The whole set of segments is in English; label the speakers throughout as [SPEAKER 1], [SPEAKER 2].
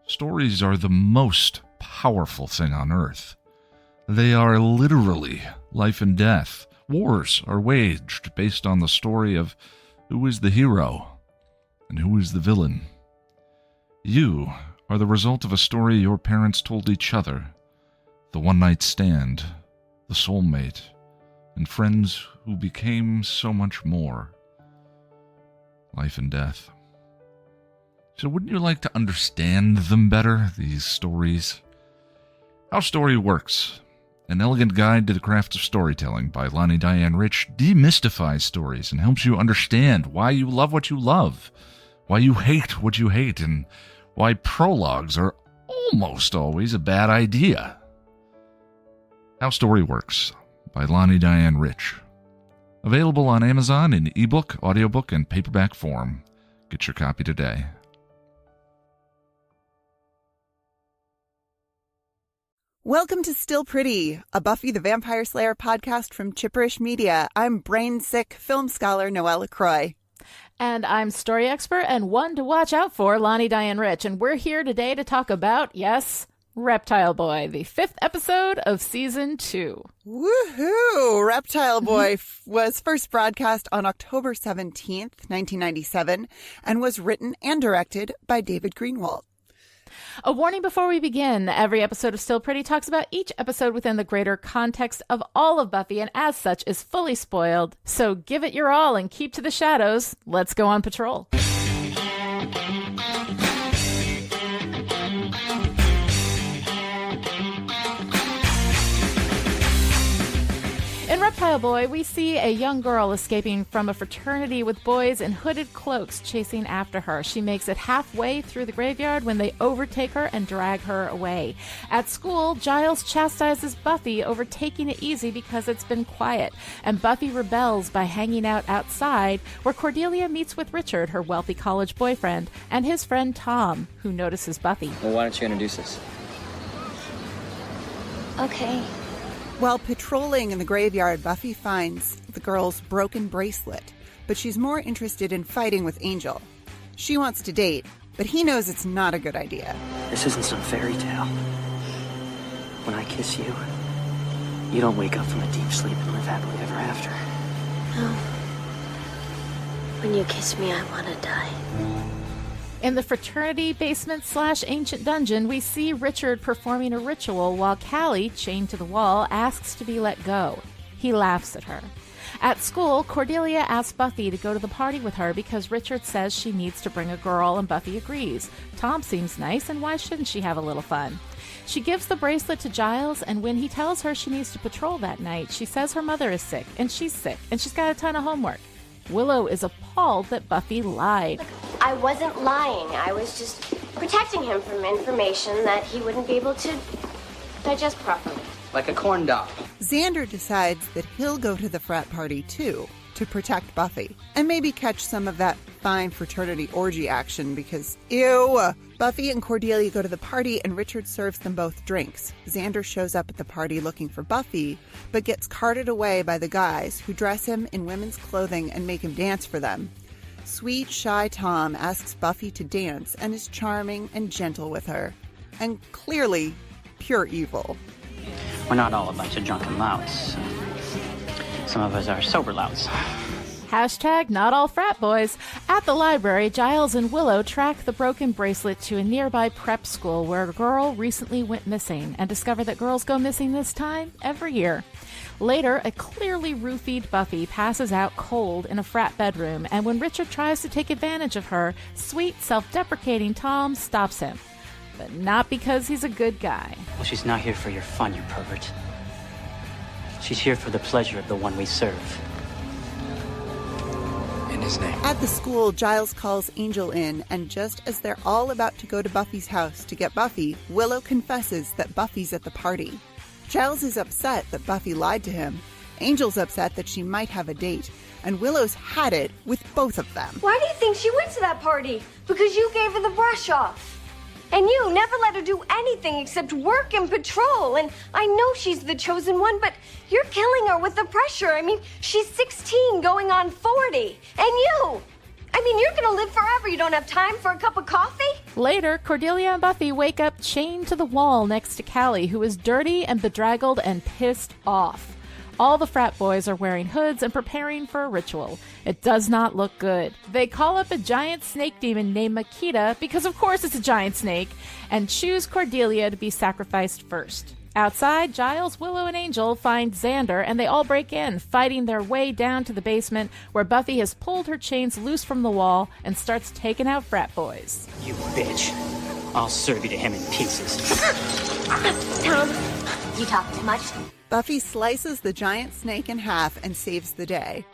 [SPEAKER 1] Stories are the most powerful thing on earth. They are literally life and death. Wars are waged based on the story of who is the hero and who is the villain. You are the result of a story your parents told each other, the one-night stand, the soulmate, and friends who became so much more. Life and death. So wouldn't you like to understand them better, these stories? How Story Works, an elegant guide to the craft of storytelling by Lani and Rich, demystifies stories and helps you understand why you love what you love, why you hate what you hate, and why prologues are almost always a bad idea. How Story Works by Lani and Rich. Available on Amazon in ebook, audiobook, and paperback form. Get your copy today.
[SPEAKER 2] Welcome to Still Pretty, a Buffy the Vampire Slayer podcast from Chipperish Media. I'm brain-sick film scholar Noelle LaCroix.
[SPEAKER 3] And I'm story expert and one to watch out for, Lani and Rich. And we're here today to talk about, yes, Reptile Boy, the 5th episode of Season 2.
[SPEAKER 2] Woohoo! Reptile Boy was first broadcast on October 17th, 1997, and was written and directed by David Greenwald.
[SPEAKER 3] A warning before we begin. Every episode of Still Pretty talks about each episode within the greater context of all of Buffy, and as such is fully spoiled. So give it your all and keep to the shadows. Let's go on patrol. In Reptile Boy, we see a young girl escaping from a fraternity with boys in hooded cloaks chasing after her. She makes it halfway through the graveyard when they overtake her and drag her away. At school, Giles chastises Buffy over taking it easy because it's been quiet, and Buffy rebels by hanging out outside, where Cordelia meets with Richard, her wealthy college boyfriend, and his friend Tom, who notices Buffy.
[SPEAKER 4] Well, why don't you introduce us?
[SPEAKER 5] Okay.
[SPEAKER 2] While patrolling in the graveyard, Buffy finds the girl's broken bracelet, but she's more interested in fighting with Angel. She wants to date, but he knows it's not a good idea.
[SPEAKER 6] This isn't some fairy tale. When I kiss you, you don't wake up from a deep sleep and live happily ever after.
[SPEAKER 5] No. When you kiss me, I want to die.
[SPEAKER 3] In the fraternity basement/ancient dungeon, we see Richard performing a ritual while Callie, chained to the wall, asks to be let go. He laughs at her. At school, Cordelia asks Buffy to go to the party with her because Richard says she needs to bring a girl, and Buffy agrees. Tom seems nice, and why shouldn't she have a little fun? She gives the bracelet to Giles, and when he tells her she needs to patrol that night, she says her mother is sick, and she's got a ton of homework. Willow is appalled that Buffy lied.
[SPEAKER 5] I wasn't lying. I was just protecting him from information that he wouldn't be able to digest properly.
[SPEAKER 4] Like a corn dog.
[SPEAKER 2] Xander decides that he'll go to the frat party too, to protect Buffy, and maybe catch some of that fine fraternity orgy action because, ew! Buffy and Cordelia go to the party and Richard serves them both drinks. Xander shows up at the party looking for Buffy, but gets carted away by the guys who dress him in women's clothing and make him dance for them. Sweet, shy Tom asks Buffy to dance and is charming and gentle with her, and clearly pure evil.
[SPEAKER 6] We're not all a bunch of drunken louts. Some of us are sober louts.
[SPEAKER 3] Hashtag not all frat boys. At the library, Giles and Willow track the broken bracelet to a nearby prep school where a girl recently went missing and discover that girls go missing this time every year. Later, a clearly roofied Buffy passes out cold in a frat bedroom, and when Richard tries to take advantage of her, sweet, self-deprecating Tom stops him. But not because he's a good guy.
[SPEAKER 6] Well, she's not here for your fun, you pervert. She's here for the pleasure of the one we serve.
[SPEAKER 4] In his name.
[SPEAKER 2] At the school, Giles calls Angel in, and just as they're all about to go to Buffy's house to get Buffy, Willow confesses that Buffy's at the party. Giles is upset that Buffy lied to him. Angel's upset that she might have a date, and Willow's had it with both of them.
[SPEAKER 5] Why do you think she went to that party? Because you gave her the brush off. And you never let her do anything except work and patrol. And I know she's the chosen one, but you're killing her with the pressure. I mean, she's 16 going on 40. And you! I mean, you're gonna live forever. You don't have time for a cup of coffee?
[SPEAKER 3] Later, Cordelia and Buffy wake up chained to the wall next to Callie, who is dirty and bedraggled and pissed off. All the frat boys are wearing hoods and preparing for a ritual. It does not look good. They call up a giant snake demon named Makita, because of course it's a giant snake, and choose Cordelia to be sacrificed first. Outside, Giles, Willow, and Angel find Xander, and they all break in, fighting their way down to the basement, where Buffy has pulled her chains loose from the wall and starts taking out frat boys.
[SPEAKER 6] You bitch. I'll serve you to him in pieces.
[SPEAKER 5] Tom, you talk too much.
[SPEAKER 2] Buffy slices the giant snake in half and saves the day.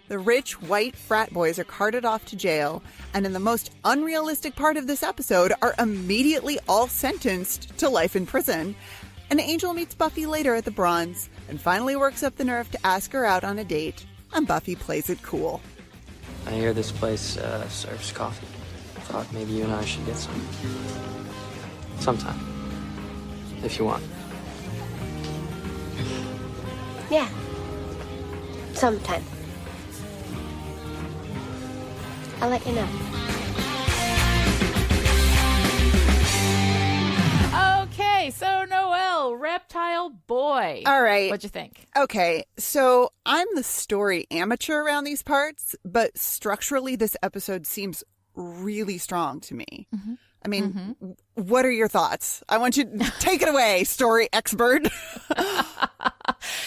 [SPEAKER 2] The rich, white frat boys are carted off to jail, and in the most unrealistic part of this episode, are immediately all sentenced to life in prison. And Angel meets Buffy later at the Bronze and finally works up the nerve to ask her out on a date, and Buffy plays it cool.
[SPEAKER 6] I hear this place serves coffee. Thought maybe you and I should get some. Sometime. If you want.
[SPEAKER 5] Yeah. Sometime. I'll let you know.
[SPEAKER 3] Okay, so Noelle, Reptile Boy.
[SPEAKER 2] All right.
[SPEAKER 3] What'd you think?
[SPEAKER 2] Okay, so I'm the story amateur around these parts, but structurally this episode seems really strong to me.
[SPEAKER 3] Mm-hmm.
[SPEAKER 2] I mean, what are your thoughts? I want you to take it away, story expert.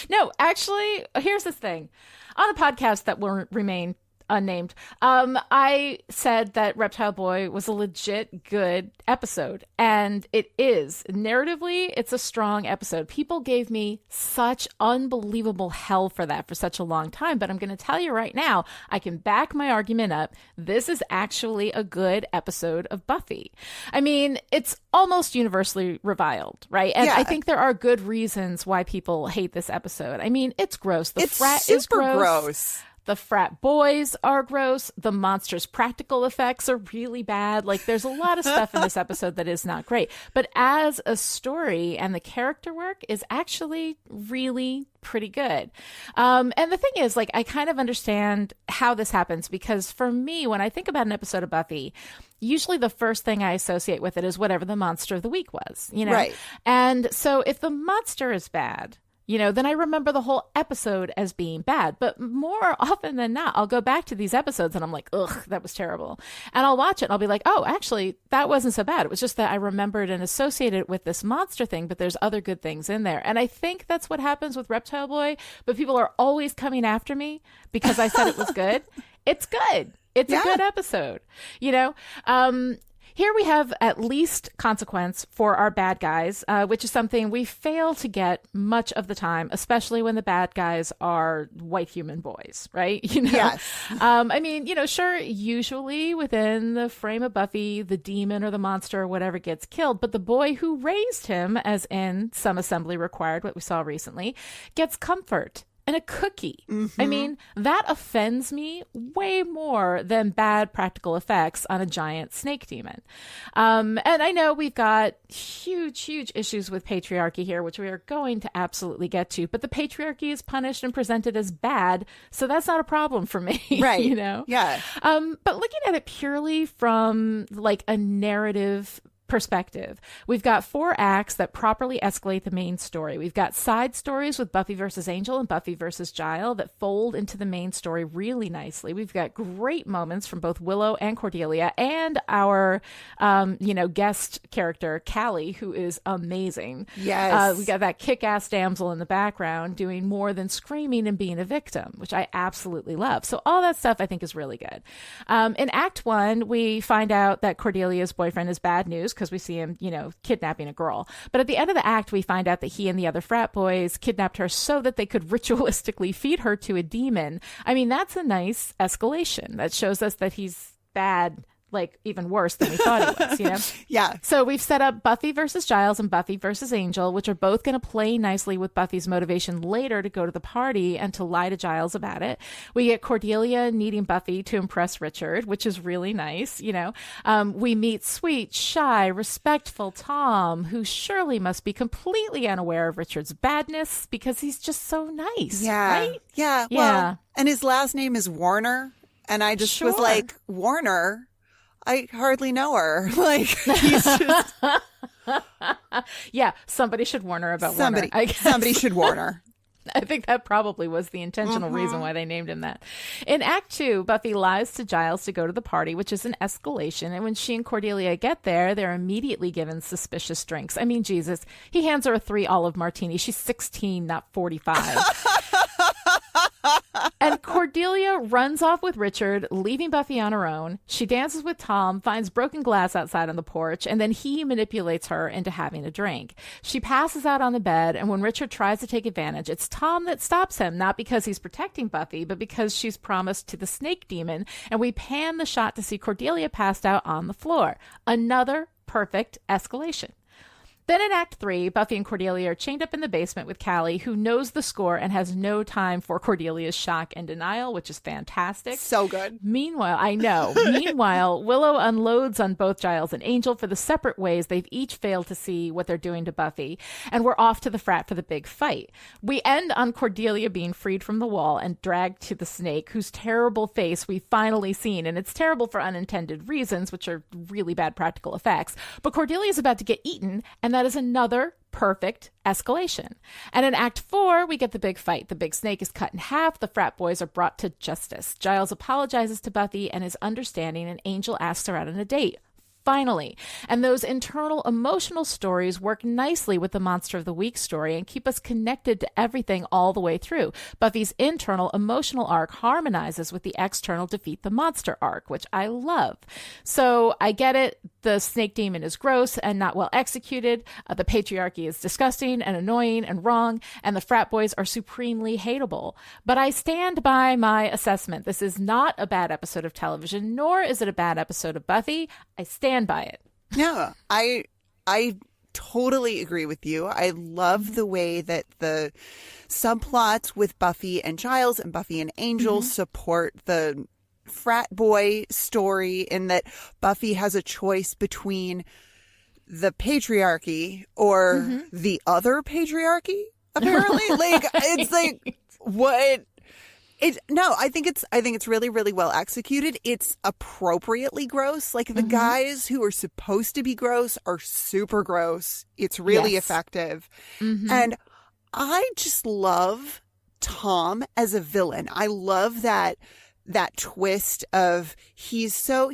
[SPEAKER 3] No, actually, here's the thing. On a podcast that will remain unnamed, I said that Reptile Boy was a legit good episode, and it is. Narratively, it's a strong episode. People gave me such unbelievable hell for that for such a long time, but I'm going to tell you right now, I can back my argument up. This is actually a good episode of Buffy. I mean, it's almost universally reviled, right? And I think there are good reasons why people hate this episode. I mean, it's gross. The frat is gross. The frat boys are gross. The monsters' practical effects are really bad. Like, there's a lot of stuff in this episode that is not great. But as a story, and the character work is actually really pretty good. And the thing is, like, I kind of understand how this happens, because for me, when I think about an episode of Buffy, usually the first thing I associate with it is whatever the monster of the week was, you know?
[SPEAKER 2] Right.
[SPEAKER 3] And so if the monster is bad, you know, then I remember the whole episode as being bad. But more often than not, I'll go back to these episodes and I'm like, ugh, that was terrible. And I'll watch it and I'll be like, oh, actually, that wasn't so bad. It was just that I remembered and associated it with this monster thing, but there's other good things in there. And I think that's what happens with Reptile Boy. But people are always coming after me because I said it was good. It's good. It's a good episode, you know? Here we have at least consequence for our bad guys, which is something we fail to get much of the time, especially when the bad guys are white human boys, right? You know?
[SPEAKER 2] Yes.
[SPEAKER 3] I mean, you know, sure, usually within the frame of Buffy, the demon or the monster or whatever gets killed, but the boy who raised him, as in Some Assembly Required, what we saw recently, gets comfort and a cookie. I mean, that offends me way more than bad practical effects on a giant snake demon. And I know we've got huge issues with patriarchy here, which we are going to absolutely get to, but the patriarchy is punished and presented as bad, so that's not a problem for me.
[SPEAKER 2] Right.
[SPEAKER 3] You know?
[SPEAKER 2] Yeah.
[SPEAKER 3] But looking at it purely from like a narrative perspective, we've got 4 acts that properly escalate the main story. We've got side stories with Buffy versus Angel and Buffy versus Giles that fold into the main story really nicely. We've got great moments from both Willow and Cordelia and our, guest character, Callie, who is amazing.
[SPEAKER 2] Yes.
[SPEAKER 3] We got that kick-ass damsel in the background doing more than screaming and being a victim, which I absolutely love. So all that stuff I think is really good. In Act 1, we find out that Cordelia's boyfriend is bad news, because we see him, you know, kidnapping a girl. But at the end of the act, we find out that he and the other frat boys kidnapped her so that they could ritualistically feed her to a demon. I mean, that's a nice escalation. That shows us that he's bad, like even worse than we thought he was, you know?
[SPEAKER 2] Yeah.
[SPEAKER 3] So we've set up Buffy versus Giles and Buffy versus Angel, which are both going to play nicely with Buffy's motivation later to go to the party and to lie to Giles about it. We get Cordelia needing Buffy to impress Richard, which is really nice, you know? We meet sweet, shy, respectful Tom, who surely must be completely unaware of Richard's badness because he's just so nice,
[SPEAKER 2] Yeah.
[SPEAKER 3] right?
[SPEAKER 2] Yeah.
[SPEAKER 3] Yeah.
[SPEAKER 2] Well, and his last name is Warner. And I just was
[SPEAKER 3] Sure.
[SPEAKER 2] like, Warner, I hardly know her. Like, he's just
[SPEAKER 3] Yeah, somebody should warn her about
[SPEAKER 2] somebody.
[SPEAKER 3] Warner. I guess.
[SPEAKER 2] Somebody should warn her.
[SPEAKER 3] I think that probably was the intentional reason why they named him that. In Act 2, Buffy lies to Giles to go to the party, which is an escalation. And when she and Cordelia get there, they're immediately given suspicious drinks. I mean, Jesus, he hands her a 3 olive martini. She's 16, not 45. And Cordelia runs off with Richard, leaving Buffy on her own. She dances with Tom, finds broken glass outside on the porch, and then he manipulates her into having a drink. She passes out on the bed, and when Richard tries to take advantage, it's Tom that stops him, not because he's protecting Buffy, but because she's promised to the snake demon, and we pan the shot to see Cordelia passed out on the floor. Another perfect escalation. Then in Act 3, Buffy and Cordelia are chained up in the basement with Callie, who knows the score and has no time for Cordelia's shock and denial, which is fantastic.
[SPEAKER 2] So good.
[SPEAKER 3] Meanwhile, I know. Meanwhile, Willow unloads on both Giles and Angel for the separate ways they've each failed to see what they're doing to Buffy, and we're off to the frat for the big fight. We end on Cordelia being freed from the wall and dragged to the snake, whose terrible face we've finally seen, and it's terrible for unintended reasons, which are really bad practical effects. But Cordelia's about to get eaten, and that is another perfect escalation. And in Act 4, we get the big fight. The big snake is cut in half. The frat boys are brought to justice. Giles apologizes to Buffy and is understanding, and Angel asks her out on a date. Finally. And those internal emotional stories work nicely with the Monster of the Week story and keep us connected to everything all the way through. Buffy's internal emotional arc harmonizes with the external defeat the monster arc, which I love. So I get it. The snake demon is gross and not well executed. The patriarchy is disgusting and annoying and wrong, and the frat boys are supremely hateable. But I stand by my assessment. This is not a bad episode of television, nor is it a bad episode of Buffy. I stand by it.
[SPEAKER 2] No, I totally agree with you. I love the way that the subplots with Buffy and Giles and Buffy and Angel support the frat boy story, in that Buffy has a choice between the patriarchy or the other patriarchy, apparently. Like, it's like, what? I think it's really, really well executed. It's appropriately gross. Like, the guys who are supposed to be gross are super gross. It's really effective. And I just love Tom as a villain. I love that twist of he's so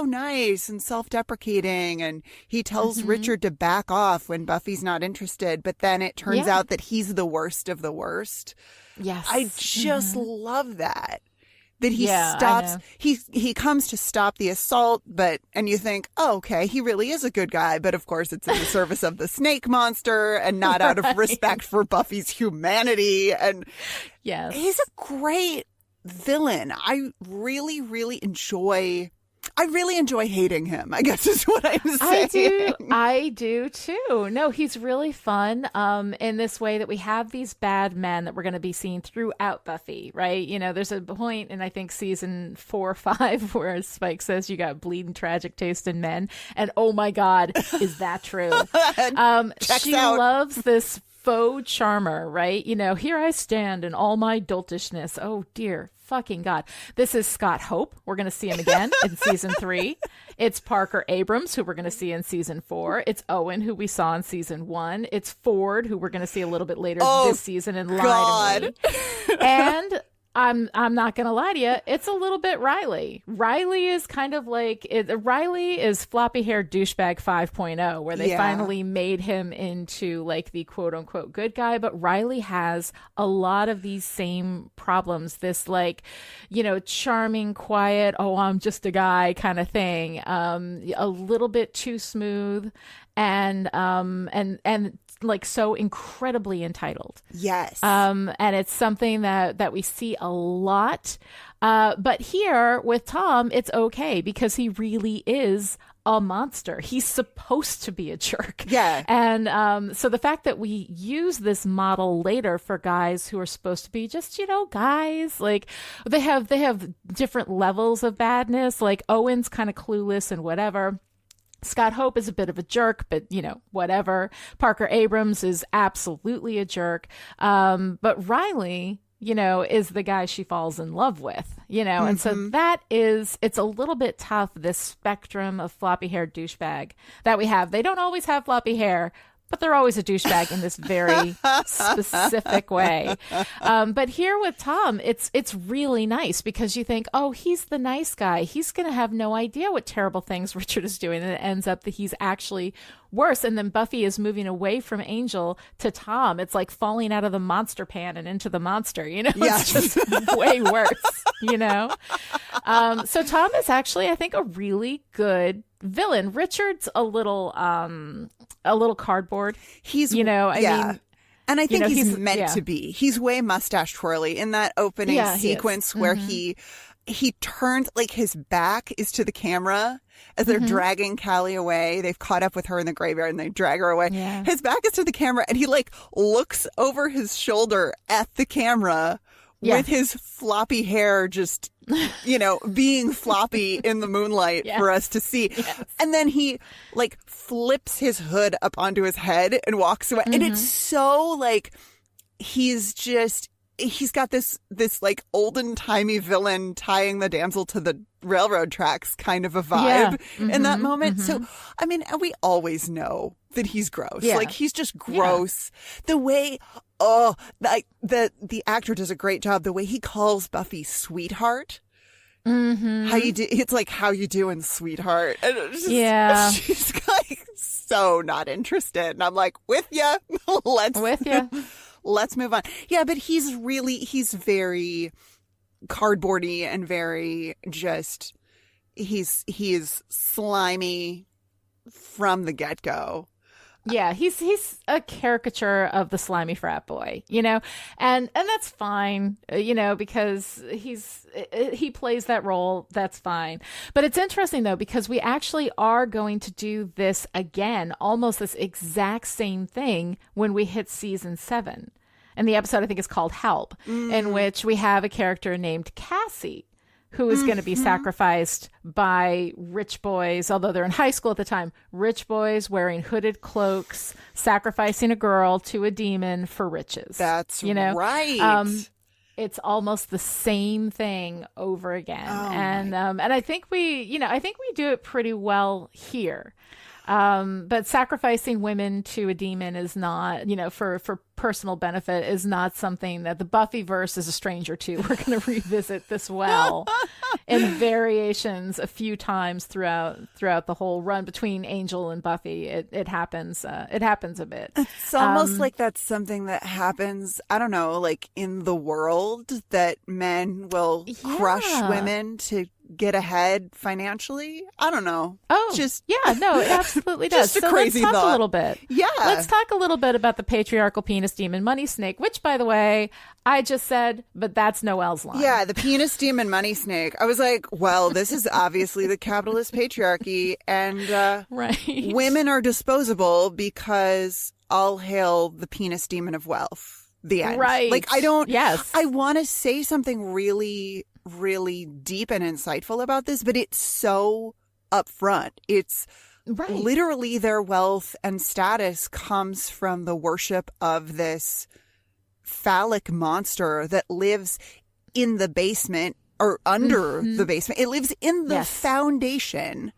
[SPEAKER 2] nice and self-deprecating, and he tells Richard to back off when Buffy's not interested, but then it turns out that he's the worst of the worst.
[SPEAKER 3] Yes.
[SPEAKER 2] I just love that he stops. He comes to stop the assault, and you think, oh, okay, he really is a good guy, but of course it's in the service of the snake monster and not out of respect for Buffy's humanity. And he's a great villain. I really, really enjoy hating him, I guess is what I'm saying.
[SPEAKER 3] I do too. No, he's really fun in this way that we have these bad men that we're going to be seeing throughout Buffy, right? You know, there's a point in, I think, season 4 or 5 where Spike says you got bleeding tragic taste in men. And oh my God, is that true? She loves this faux charmer, right? You know, here I stand in all my doltishness. Oh dear fucking God. This is Scott Hope. We're going to see him again in season 3. It's Parker Abrams, who we're going to see in season 4. It's Owen, who we saw in season 1. It's Ford, who we're going to see a little bit later this season in Lie to Me. And I'm not going to lie to you, it's a little bit Riley. Riley is kind of like, Riley is floppy-haired douchebag 5.0, where they finally made him into like the quote-unquote good guy, but Riley has a lot of these same problems, this like, you know, charming, quiet, oh, I'm just a guy kind of thing, a little bit too smooth, and like so incredibly entitled.
[SPEAKER 2] Yes.
[SPEAKER 3] And it's something that we see a lot. But here with Tom, it's okay because he really is a monster. He's supposed to be a jerk.
[SPEAKER 2] Yeah.
[SPEAKER 3] And so the fact that we use this model later for guys who are supposed to be just, you know, guys, like they have different levels of badness. Like Owen's kind of clueless and whatever. Scott Hope is a bit of a jerk, but, you know, whatever. Parker Abrams is absolutely a jerk. But Riley, is the guy she falls in love with, and so it's a little bit tough, this spectrum of floppy-haired douchebag that we have. They don't always have floppy hair, but they're always a douchebag in this very specific way. But here with Tom, it's really nice because you think, oh, he's the nice guy. He's going to have no idea what terrible things Richard is doing. And it ends up that he's actually worse. And then Buffy is moving away from Angel to Tom. It's like falling out of the monster pan and into the monster,
[SPEAKER 2] Yes.
[SPEAKER 3] It's just way worse, So Tom is actually, I think, a really good villain. Richard's a little cardboard.
[SPEAKER 2] He's,
[SPEAKER 3] mean,
[SPEAKER 2] and I think he's meant
[SPEAKER 3] yeah.
[SPEAKER 2] to be. He's way mustache twirly in that opening sequence where he turned, like, his back is to the camera as they're dragging Callie away. They've caught up with her in the graveyard and they drag her away.
[SPEAKER 3] Yeah.
[SPEAKER 2] His back is to the camera and he, like, looks over his shoulder at the camera with his floppy hair just, being floppy in the moonlight for us to see.
[SPEAKER 3] Yes.
[SPEAKER 2] And then he, like, flips his hood up onto his head and walks away. And it's so, like, he's got this like olden-timey villain tying the damsel to the railroad tracks kind of a vibe in that moment. So, I mean, we always know that he's gross.
[SPEAKER 3] Yeah.
[SPEAKER 2] Like, he's just gross. The way, the actor does a great job. The way he calls Buffy sweetheart. How you do? It's like, how you doing, sweetheart? And it's just, she's like so not interested, and I'm like, with ya. Let's move on. Yeah, but he's very cardboardy and very just. He is slimy from the get-go.
[SPEAKER 3] Yeah, he's a caricature of the slimy frat boy, and that's fine, because he plays that role. That's fine. But it's interesting, though, because we actually are going to do this again, almost this exact same thing when we hit season 7. And the episode, I think, is called Help, in which we have a character named Cassie, who is going to be sacrificed by rich boys, although they're in high school at the time, rich boys wearing hooded cloaks, sacrificing a girl to a demon for riches.
[SPEAKER 2] That's right.
[SPEAKER 3] It's almost the same thing over again. And I think we do it pretty well here. But sacrificing women to a demon is not, for personal benefit is not something that the Buffyverse is a stranger to. We're going to revisit this well in variations a few times throughout the whole run between Angel and Buffy. It happens a bit.
[SPEAKER 2] It's almost like that's something that happens, I don't know, like in the world, that men will crush women to get ahead financially. I don't know.
[SPEAKER 3] Oh, no, it absolutely does.
[SPEAKER 2] Just a crazy
[SPEAKER 3] let's talk
[SPEAKER 2] thought.
[SPEAKER 3] a little bit. Yeah. Let's talk a little bit about the patriarchal penis demon money snake, which, by the way, I just said, but that's Noelle's line.
[SPEAKER 2] Yeah, the penis demon money snake. I was like, well, this is obviously the capitalist patriarchy, and
[SPEAKER 3] right.
[SPEAKER 2] Women are disposable because all hail the penis demon of wealth. The end.
[SPEAKER 3] Right.
[SPEAKER 2] Like, I want to say something really, really deep and insightful about this, but it's so upfront. It's literally their wealth and status comes from the worship of this phallic monster that lives in the basement or under the basement. It lives in the foundation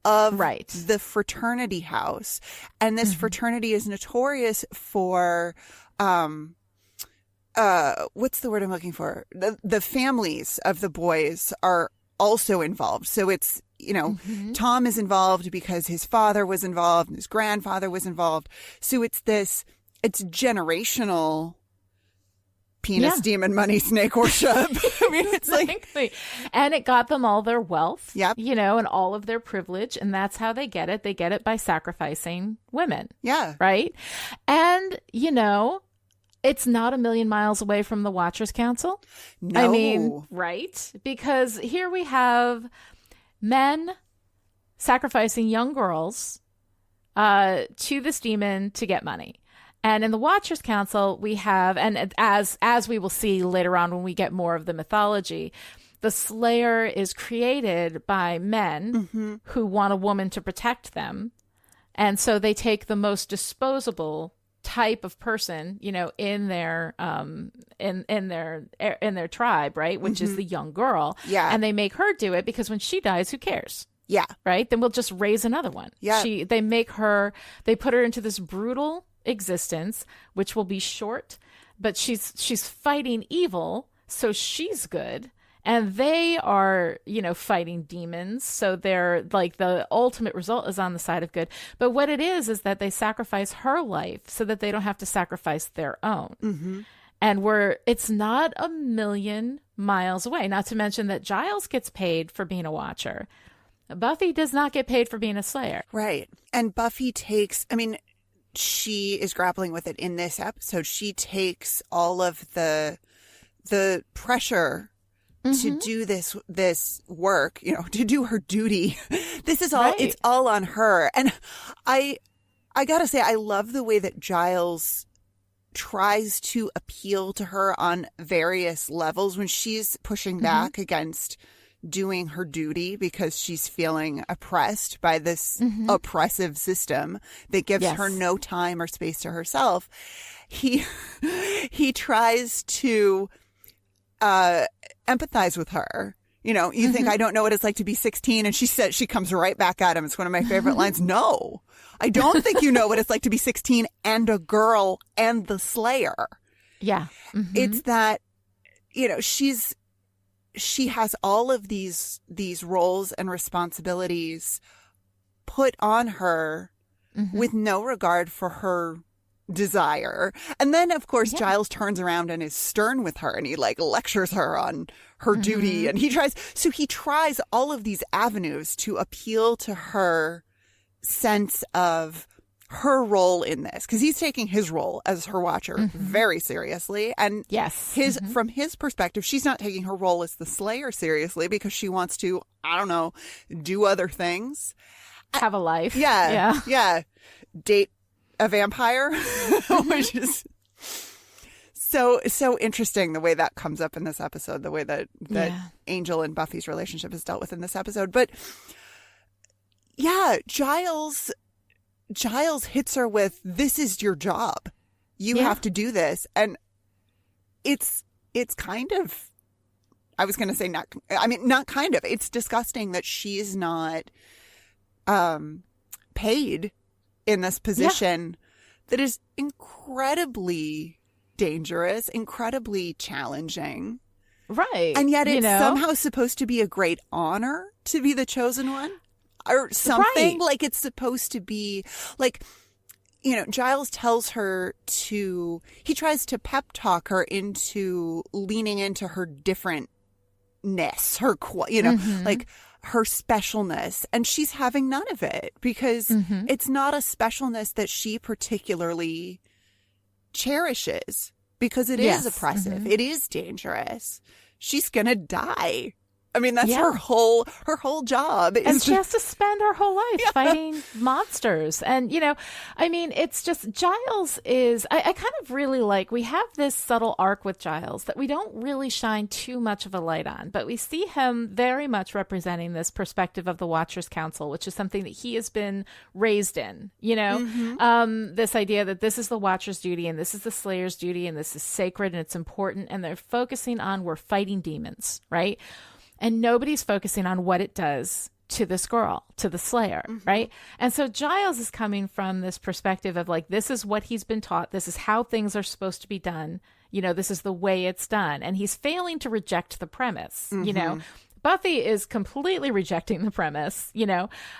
[SPEAKER 2] of the fraternity house. And this fraternity is notorious for what's the word I'm looking for? The families of the boys are also involved. So it's, Tom is involved because his father was involved and his grandfather was involved. So it's generational penis demon money snake worship. I mean, it's
[SPEAKER 3] like, and it got them all their wealth,
[SPEAKER 2] yep.
[SPEAKER 3] And all of their privilege. And that's how they get it. They get it by sacrificing women.
[SPEAKER 2] Yeah.
[SPEAKER 3] Right. And, it's not a million miles away from the Watchers Council.
[SPEAKER 2] No.
[SPEAKER 3] I mean, right? Because here we have men sacrificing young girls to this demon to get money. And in the Watchers Council, we have, and as we will see later on when we get more of the mythology, the Slayer is created by men who want a woman to protect them. And so they take the most disposable type of person, in their in their tribe, right? Which is the young girl.
[SPEAKER 2] Yeah.
[SPEAKER 3] And they make her do it because when she dies, who cares?
[SPEAKER 2] Yeah.
[SPEAKER 3] Right? Then we'll just raise another one.
[SPEAKER 2] Yeah.
[SPEAKER 3] They put her into this brutal existence, which will be short, but she's fighting evil, so she's good. And they are, fighting demons. So they're like the ultimate result is on the side of good. But what it is that they sacrifice her life so that they don't have to sacrifice their own.
[SPEAKER 2] Mm-hmm.
[SPEAKER 3] And it's not a million miles away. Not to mention that Giles gets paid for being a watcher. Buffy does not get paid for being a slayer.
[SPEAKER 2] Right. And Buffy she is grappling with it in this episode. She takes all of the pressure to do this work, to do her duty. This is all, It's all on her. And I gotta say, I love the way that Giles tries to appeal to her on various levels when she's pushing back against doing her duty because she's feeling oppressed by this oppressive system that gives her no time or space to herself. He tries to empathize with her. You think, I don't know what it's like to be 16. And she comes right back at him. It's one of my favorite lines. No, I don't think you know what it's like to be 16 and a girl and the Slayer. Yeah. Mm-hmm. It's that, she has all of these roles and responsibilities put on her with no regard for her desire. And then, of course, Giles turns around and is stern with her and he lectures her on her duty. And he tries all of these avenues to appeal to her sense of her role in this, because he's taking his role as her watcher very seriously. And from his perspective, she's not taking her role as the Slayer seriously because she wants to, I don't know, do other things.
[SPEAKER 3] Have a life.
[SPEAKER 2] Yeah. Date a vampire, which is so interesting the way that comes up in this episode, the way that Angel and Buffy's relationship is dealt with in this episode. But yeah, Giles hits her with, this is your job. You have to do this. And it's kind of, I was going to say not kind of, it's disgusting that she's not paid in this position that is incredibly dangerous, incredibly challenging.
[SPEAKER 3] Right.
[SPEAKER 2] And yet it's somehow supposed to be a great honor to be the chosen one. Or something like it's supposed to be Giles tells her he tries to pep talk her into leaning into her differentness, her, her specialness. And she's having none of it because it's not a specialness that she particularly cherishes because it is oppressive. It is dangerous. She's going to die. I mean, that's her whole job.
[SPEAKER 3] And she has to spend her whole life fighting monsters. And, it's just Giles is, I kind of really we have this subtle arc with Giles that we don't really shine too much of a light on, but we see him very much representing this perspective of the Watchers Council, which is something that he has been raised in, this idea that this is the Watcher's duty and this is the Slayer's duty and this is sacred and it's important. And they're focusing on we're fighting demons, right? And nobody's focusing on what it does to this girl, to the Slayer, right? And so Giles is coming from this perspective of this is what he's been taught. This is how things are supposed to be done. This is the way it's done. And he's failing to reject the premise, Buffy is completely rejecting the premise,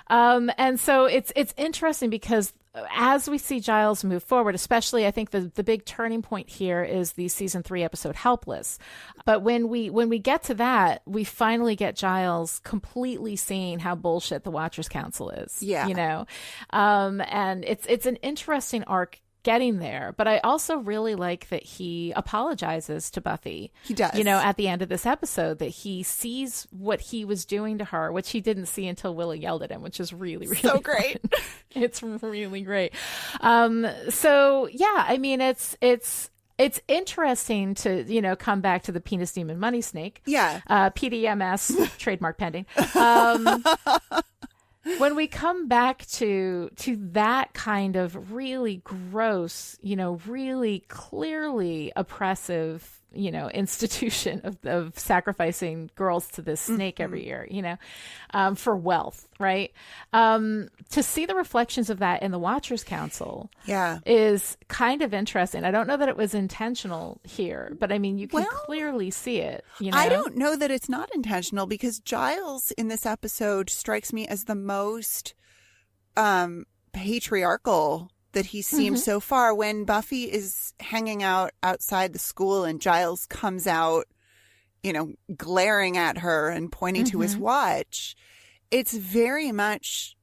[SPEAKER 3] and so it's interesting because as we see Giles move forward, especially I think the big turning point here is the season 3 episode Helpless. But when we get to that, we finally get Giles completely seeing how bullshit the Watchers Council is. Yeah. And it's an interesting arc getting there. But I also really like that he apologizes to Buffy.
[SPEAKER 2] He does.
[SPEAKER 3] At the end of this episode, that he sees what he was doing to her, which he didn't see until Willow yelled at him, which is really, really
[SPEAKER 2] so great.
[SPEAKER 3] It's really great. So yeah, I mean, it's interesting to, come back to the penis demon money snake.
[SPEAKER 2] Yeah.
[SPEAKER 3] PDMS, trademark pending. when we come back to that kind of really gross, really clearly oppressive, institution of sacrificing girls to this snake every year, for wealth, right? To see the reflections of that in the Watchers Council is kind of interesting. I don't know that it was intentional here, but I mean, you can clearly see it.
[SPEAKER 2] I don't know that it's not intentional, because Giles in this episode strikes me as the most patriarchal that he's seemed so far. When Buffy is hanging out outside the school and Giles comes out, glaring at her and pointing to his watch, it's very much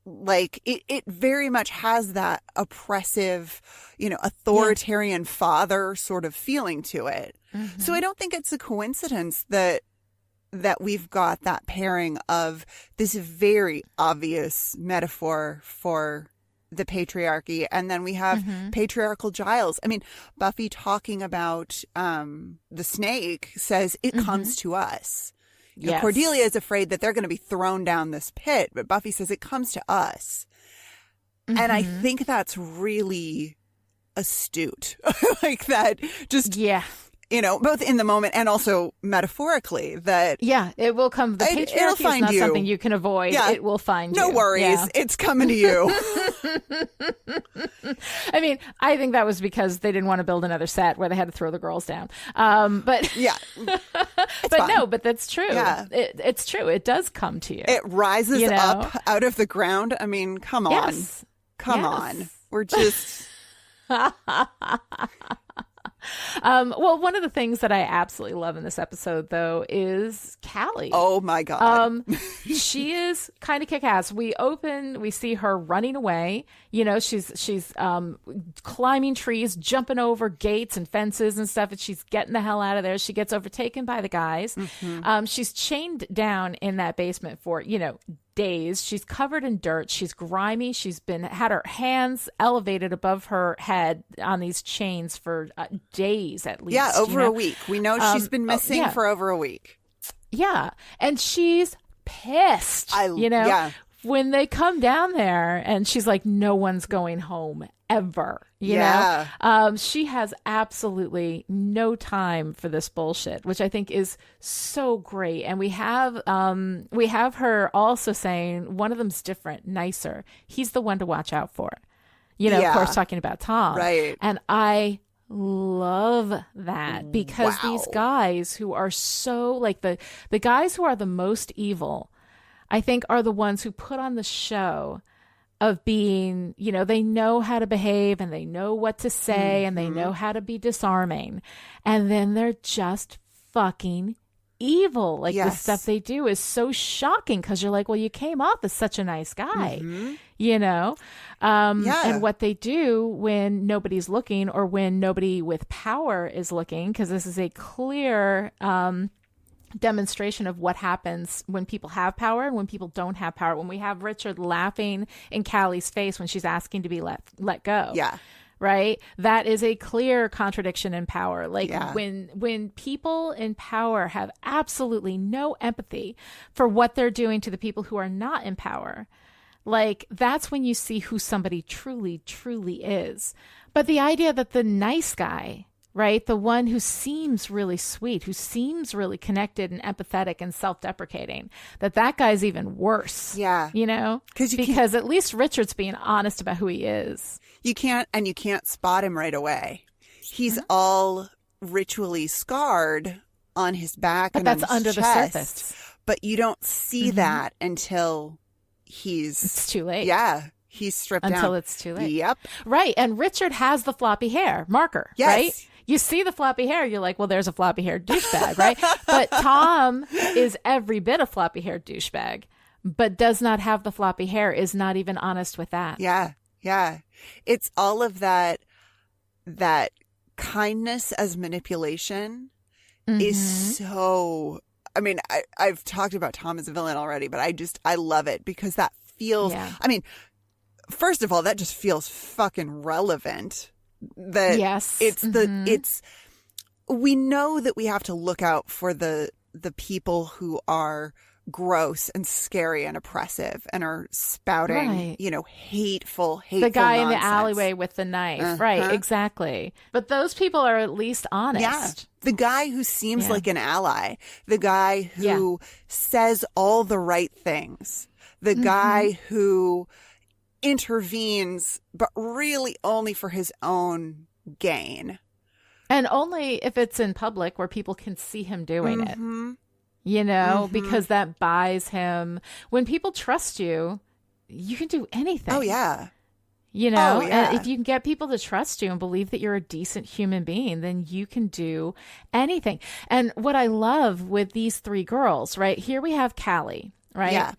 [SPEAKER 2] like it very much has that oppressive, authoritarian father sort of feeling to it. So I don't think it's a coincidence that we've got that pairing of this very obvious metaphor for the patriarchy, and then we have patriarchal Giles. I mean, Buffy talking about the snake says it comes to us. Cordelia is afraid that they're going to be thrown down this pit, but Buffy says it comes to us. And I think that's really astute. Like that just both in the moment and also metaphorically, that
[SPEAKER 3] it will come. The patriarchy is not something you can avoid. It will find you.
[SPEAKER 2] No worries, it's coming to you.
[SPEAKER 3] I mean, I think that was because they didn't want to build another set where they had to throw the girls down. But but that's true. It's true. It does come to you.
[SPEAKER 2] It rises up out of the ground. I mean, come on, come on. We're just.
[SPEAKER 3] Well, one of the things that I absolutely love in this episode, though, is Callie.
[SPEAKER 2] Oh my God.
[SPEAKER 3] She is kind of kick-ass. We see her running away. She's climbing trees, jumping over gates and fences and stuff, and she's getting the hell out of there. She gets overtaken by the guys. She's chained down in that basement for, days. She's covered in dirt. She's grimy. She's had her hands elevated above her head on these chains for days at least.
[SPEAKER 2] Yeah, over a week. We know she's been missing for over a week.
[SPEAKER 3] Yeah, and she's pissed. When they come down there, and she's like, "No one's going home ever." You know, she has absolutely no time for this bullshit, which I think is so great. And we have her also saying one of them's different, nicer. He's the one to watch out for. Of course, talking about Tom,
[SPEAKER 2] right?
[SPEAKER 3] And I love that, because these guys who are so like the guys who are the most evil, I think, are the ones who put on the show of being, they know how to behave and they know what to say and they know how to be disarming. And then they're just fucking evil. Like the stuff they do is so shocking, because you're like, well, you came off as such a nice guy, and what they do when nobody's looking, or when nobody with power is looking, because this is a clear demonstration of what happens when people have power and when people don't have power. When we have Richard laughing in Callie's face when she's asking to be let go. Yeah. Right? That is a clear contradiction in power. Like when people in power have absolutely no empathy for what they're doing to the people who are not in power, like that's when you see who somebody truly, truly is. But the idea that the nice guy, right, the one who seems really sweet, who seems really connected and empathetic and self-deprecating, that guy's even worse. Yeah. Because at least Richard's being honest about who he is.
[SPEAKER 2] You can't spot him right away. He's all ritually scarred on his back,
[SPEAKER 3] but
[SPEAKER 2] and
[SPEAKER 3] that's
[SPEAKER 2] on his
[SPEAKER 3] under
[SPEAKER 2] chest,
[SPEAKER 3] the surface.
[SPEAKER 2] But you don't see that until
[SPEAKER 3] it's too late.
[SPEAKER 2] Yeah. He's stripped down.
[SPEAKER 3] Until it's too late.
[SPEAKER 2] Yep.
[SPEAKER 3] Right. And Richard has the floppy hair marker, right? You see the floppy hair, you're like, well, there's a floppy-haired douchebag, right? But Tom is every bit a floppy-haired douchebag, but does not have the floppy hair, is not even honest with that.
[SPEAKER 2] Yeah, yeah. It's all of that kindness as manipulation is so... I mean, I've talked about Tom as a villain already, but I love it, because that feels... Yeah. I mean, first of all, that just feels fucking relevant. That it's we know that we have to look out for the people who are gross and scary and oppressive and are spouting,
[SPEAKER 3] Right.
[SPEAKER 2] hateful
[SPEAKER 3] The guy in the
[SPEAKER 2] nonsense.
[SPEAKER 3] alleyway with the knife. Right, exactly. But those people are at least honest.
[SPEAKER 2] Yeah. The guy who seems
[SPEAKER 3] Yeah.
[SPEAKER 2] like an ally. The guy who says all the right things. The guy who intervenes, but really only for his own gain.
[SPEAKER 3] And only if it's in public where people can see him doing it. Because that buys him. When people trust you, you can do anything.
[SPEAKER 2] Oh, yeah.
[SPEAKER 3] And if you can get people to trust you and believe that you're a decent human being, then you can do anything. And what I love with these three girls, right? Here we have Callie, right?
[SPEAKER 2] Yeah.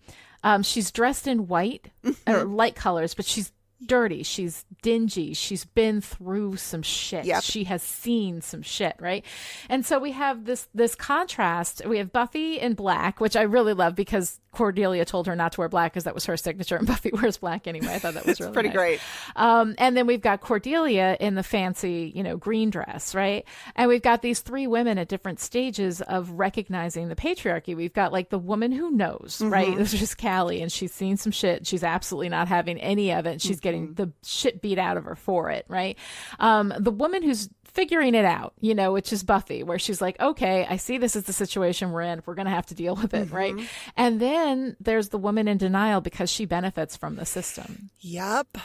[SPEAKER 3] She's dressed in white or light colors, but she's dirty. She's dingy. She's been through some shit.
[SPEAKER 2] Yep.
[SPEAKER 3] She has seen some shit, right? And so we have this contrast. We have Buffy in black, which I really love because Cordelia told her not to wear black because that was her signature, and Buffy wears black anyway. I thought that was really
[SPEAKER 2] pretty
[SPEAKER 3] nice.
[SPEAKER 2] great.
[SPEAKER 3] And then we've got Cordelia in the fancy, green dress, right? And we've got these three women at different stages of recognizing the patriarchy. We've got like the woman who knows, right? This is just Callie, and she's seen some shit. She's absolutely not having any of it. She's getting the shit beat out of her for it, right? The woman who's figuring it out, which is Buffy, where she's like, okay, I see this is the situation we're in. We're going to have to deal with it, right? And then there's the woman in denial because she benefits from the system.
[SPEAKER 2] Yep.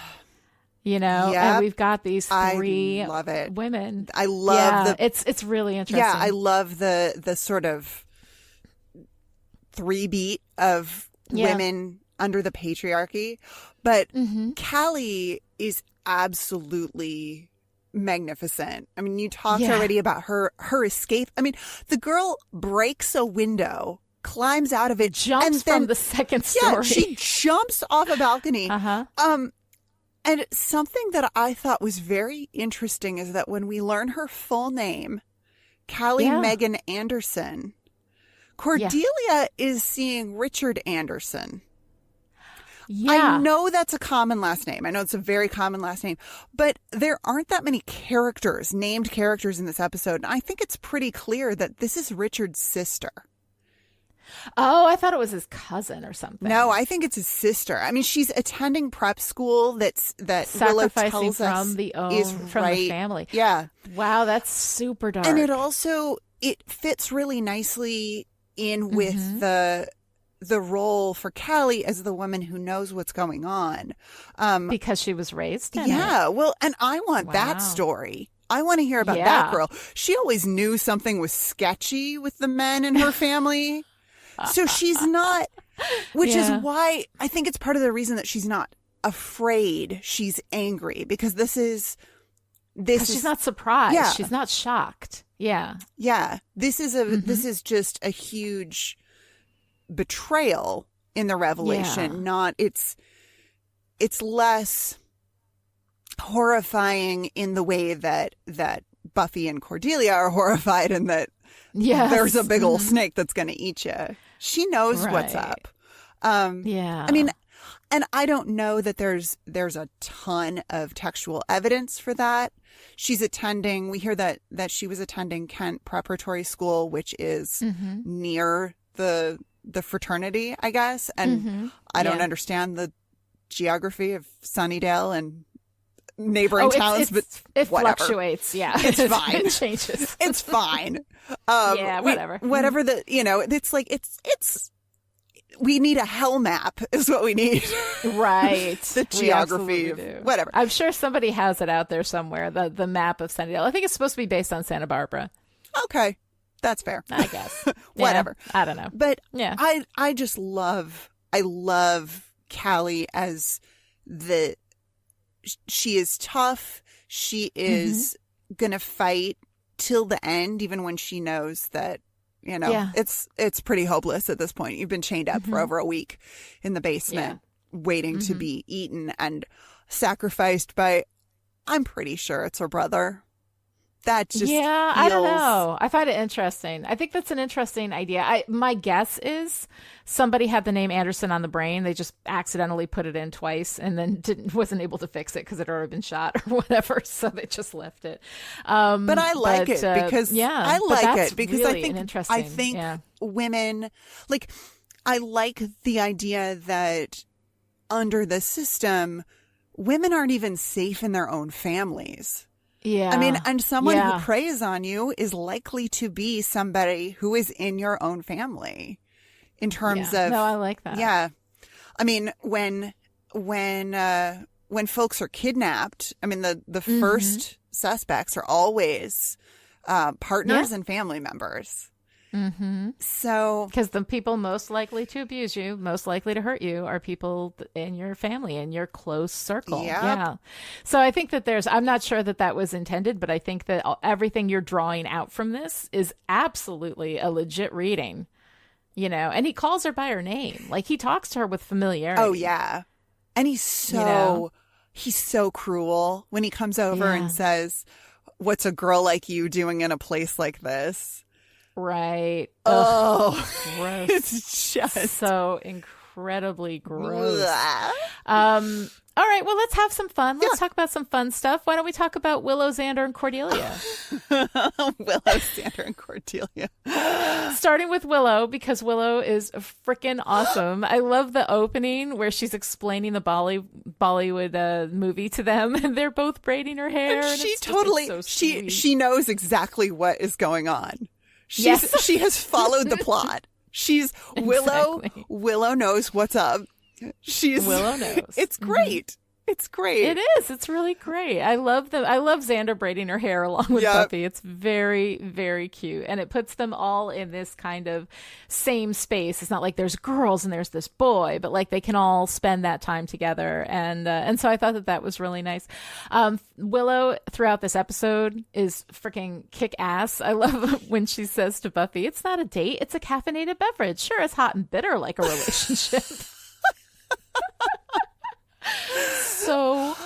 [SPEAKER 3] And we've got these three
[SPEAKER 2] I love it.
[SPEAKER 3] women.
[SPEAKER 2] I love
[SPEAKER 3] it's really interesting.
[SPEAKER 2] Yeah, I love the sort of three beat of women under the patriarchy. But Callie is absolutely magnificent. I mean, you talked already about her escape. I mean, the girl breaks a window, climbs out of it,
[SPEAKER 3] jumps
[SPEAKER 2] and then,
[SPEAKER 3] from the second story.
[SPEAKER 2] Yeah, she jumps off a balcony. And something that I thought was very interesting is that when we learn her full name, Callie Megan Anderson, Cordelia is seeing Richard Anderson.
[SPEAKER 3] Yeah.
[SPEAKER 2] I know that's a common last name. I know it's a very common last name, but there aren't that many named characters in this episode. And I think it's pretty clear that this is Richard's sister.
[SPEAKER 3] Oh, I thought it was his cousin or something.
[SPEAKER 2] No, I think it's his sister. I mean, she's attending prep school that Willow tells us is
[SPEAKER 3] from the family.
[SPEAKER 2] Yeah.
[SPEAKER 3] Wow, that's super dark.
[SPEAKER 2] And it fits really nicely in with the role for Callie as the woman who knows what's going on.
[SPEAKER 3] Because she was raised in it.
[SPEAKER 2] Well, and I want that story. I want to hear about that girl. She always knew something was sketchy with the men in her family. So she's not, which is why I think it's part of the reason that she's not afraid. She's angry because she's
[SPEAKER 3] not surprised.
[SPEAKER 2] Yeah.
[SPEAKER 3] She's not shocked. Yeah.
[SPEAKER 2] Yeah. This is just a huge betrayal in the revelation. It's less horrifying in the way that Buffy and Cordelia are horrified and that there's a big old snake that's going to eat you. She knows what's up. I mean, and I don't know that there's a ton of textual evidence for that. We hear that she was attending Kent Preparatory School, which is near the fraternity, I guess. And I don't understand the geography of Sunnydale and neighboring towns, but
[SPEAKER 3] it
[SPEAKER 2] whatever.
[SPEAKER 3] Fluctuates. Yeah,
[SPEAKER 2] it's fine.
[SPEAKER 3] It changes.
[SPEAKER 2] It's fine.
[SPEAKER 3] Whatever.
[SPEAKER 2] Whatever it's like it's. We need a hell map is what we need.
[SPEAKER 3] Right.
[SPEAKER 2] The geography of whatever.
[SPEAKER 3] I'm sure somebody has it out there somewhere, the map of Sunnydale. I think it's supposed to be based on Santa Barbara.
[SPEAKER 2] Okay. That's fair.
[SPEAKER 3] I guess.
[SPEAKER 2] Whatever.
[SPEAKER 3] I don't know.
[SPEAKER 2] But I just love Callie as she is tough. She is going to fight till the end, even when she knows that, it's pretty hopeless at this point. You've been chained up for over a week in the basement waiting to be eaten and sacrificed by, I'm pretty sure it's her brother. That just
[SPEAKER 3] I don't know. I find it interesting. I think that's an interesting idea. My guess is somebody had the name Anderson on the brain. They just accidentally put it in twice and then wasn't able to fix it because it had already been shot or whatever. So they just left it.
[SPEAKER 2] But I like it because I like it because
[SPEAKER 3] really
[SPEAKER 2] I think
[SPEAKER 3] women
[SPEAKER 2] women, like, I like the idea that under the system, women aren't even safe in their own families.
[SPEAKER 3] Yeah.
[SPEAKER 2] I mean, and someone who preys on you is likely to be somebody who is in your own family in terms of.
[SPEAKER 3] No, I like that.
[SPEAKER 2] Yeah. I mean, when folks are kidnapped, I mean, the first suspects are always partners and family members.
[SPEAKER 3] Mm-hmm.
[SPEAKER 2] So,
[SPEAKER 3] because the people most likely to abuse you, most likely to hurt you, are people in your family, in your close circle.
[SPEAKER 2] Yep.
[SPEAKER 3] Yeah. So I think that I'm not sure that was intended, but I think that everything you're drawing out from this is absolutely a legit reading, you know, and he calls her by her name. Like, he talks to her with familiarity.
[SPEAKER 2] oh yeah. And he's so cruel when he comes over and says, "What's a girl like you doing in a place like this?"
[SPEAKER 3] Right.
[SPEAKER 2] Oh,
[SPEAKER 3] gross.
[SPEAKER 2] It's just
[SPEAKER 3] so incredibly gross. All right, well, let's have some fun. Let's talk about some fun stuff. Why don't we talk about Willow, Xander, and Cordelia?
[SPEAKER 2] Willow, Xander, and Cordelia.
[SPEAKER 3] Starting with Willow, because Willow is freaking awesome. I love the opening where she's explaining the Bollywood movie to them, and they're both braiding her hair.
[SPEAKER 2] And she totally,
[SPEAKER 3] so sweet.
[SPEAKER 2] she knows exactly what is going on. She has followed the plot. Willow knows what's up. Willow knows. It's great. It's great.
[SPEAKER 3] It is. It's really great. I love Xander braiding her hair along with Buffy. It's very, very cute. And it puts them all in this kind of same space. It's not like there's girls and there's this boy, but like they can all spend that time together. And so I thought that was really nice. Willow throughout this episode is freaking kick ass. I love when she says to Buffy, "It's not a date. It's a caffeinated beverage. Sure, it's hot and bitter like a relationship." So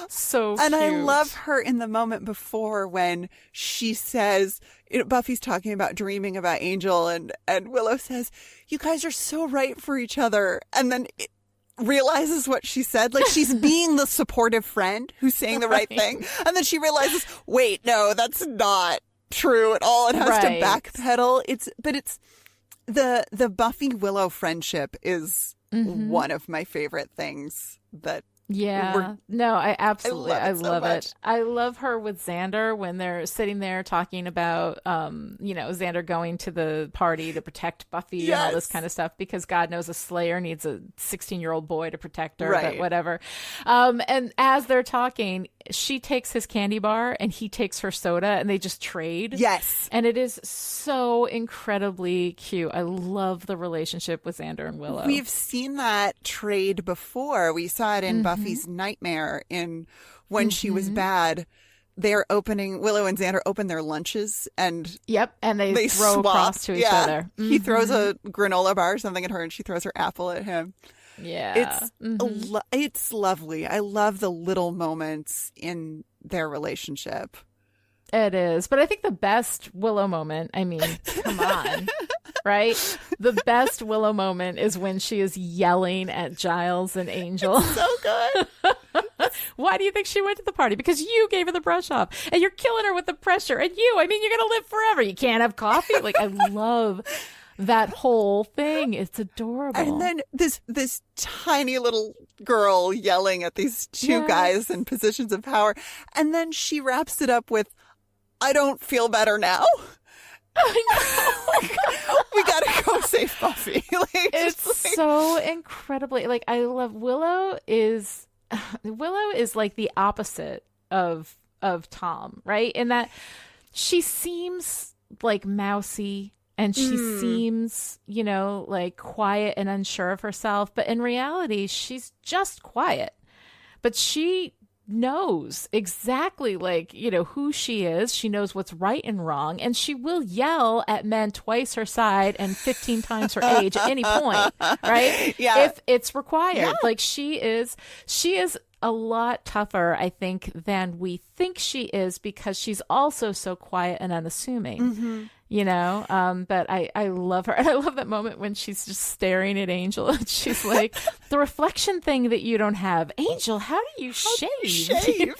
[SPEAKER 2] and
[SPEAKER 3] cute.
[SPEAKER 2] I love her in the moment before when she says, Buffy's talking about dreaming about Angel, and Willow says, "You guys are so right for each other," and then realizes what she said. Like, she's being the supportive friend who's saying the right thing, and then she realizes, wait, no, that's not true at all, and has to backpedal. It's the Buffy Willow friendship is one of my favorite things that.
[SPEAKER 3] I love it. I love her with Xander when they're sitting there talking about, Xander going to the party to protect Buffy and all this kind of stuff, because God knows a Slayer needs a 16-year-old boy to protect her, but whatever. And as they're talking, she takes his candy bar and he takes her soda, and they just trade.
[SPEAKER 2] Yes.
[SPEAKER 3] And it is so incredibly cute. I love the relationship with Xander and Willow.
[SPEAKER 2] We've seen that trade before. We saw it in Buffy's Nightmare when she was bad. Willow and Xander open their lunches and
[SPEAKER 3] they throw
[SPEAKER 2] swap
[SPEAKER 3] across to each other.
[SPEAKER 2] He throws a granola bar or something at her, and she throws her apple at him.
[SPEAKER 3] Yeah.
[SPEAKER 2] It's lovely. I love the little moments in their relationship.
[SPEAKER 3] It is. But I think the best Willow moment, I mean, come on, right? The best Willow moment is when she is yelling at Giles and Angel.
[SPEAKER 2] It's so good.
[SPEAKER 3] Why do you think she went to the party? Because you gave her the brush off, and you're killing her with the pressure. And you're going to live forever. You can't have coffee. Like, I love that whole thing. It's adorable.
[SPEAKER 2] And then this tiny little girl yelling at these two guys in positions of power. And then she wraps it up with, "I don't feel better now."
[SPEAKER 3] I know.
[SPEAKER 2] We gotta go save Buffy.
[SPEAKER 3] So incredibly, like, I love Willow is like the opposite of Tom, right? In that she seems like mousy, and she seems, like quiet and unsure of herself. But in reality, she's just quiet. But she knows exactly, who she is. She knows what's right and wrong. And she will yell at men twice her side and 15 times her age at any point, right?
[SPEAKER 2] Yeah.
[SPEAKER 3] If it's required. Yeah. Like, she is a lot tougher, I think, than we think she is, because she's also so quiet and unassuming. But I love her. And I love that moment when she's just staring at Angel, and she's like, "The reflection thing that you don't have. Angel, how do you shave?"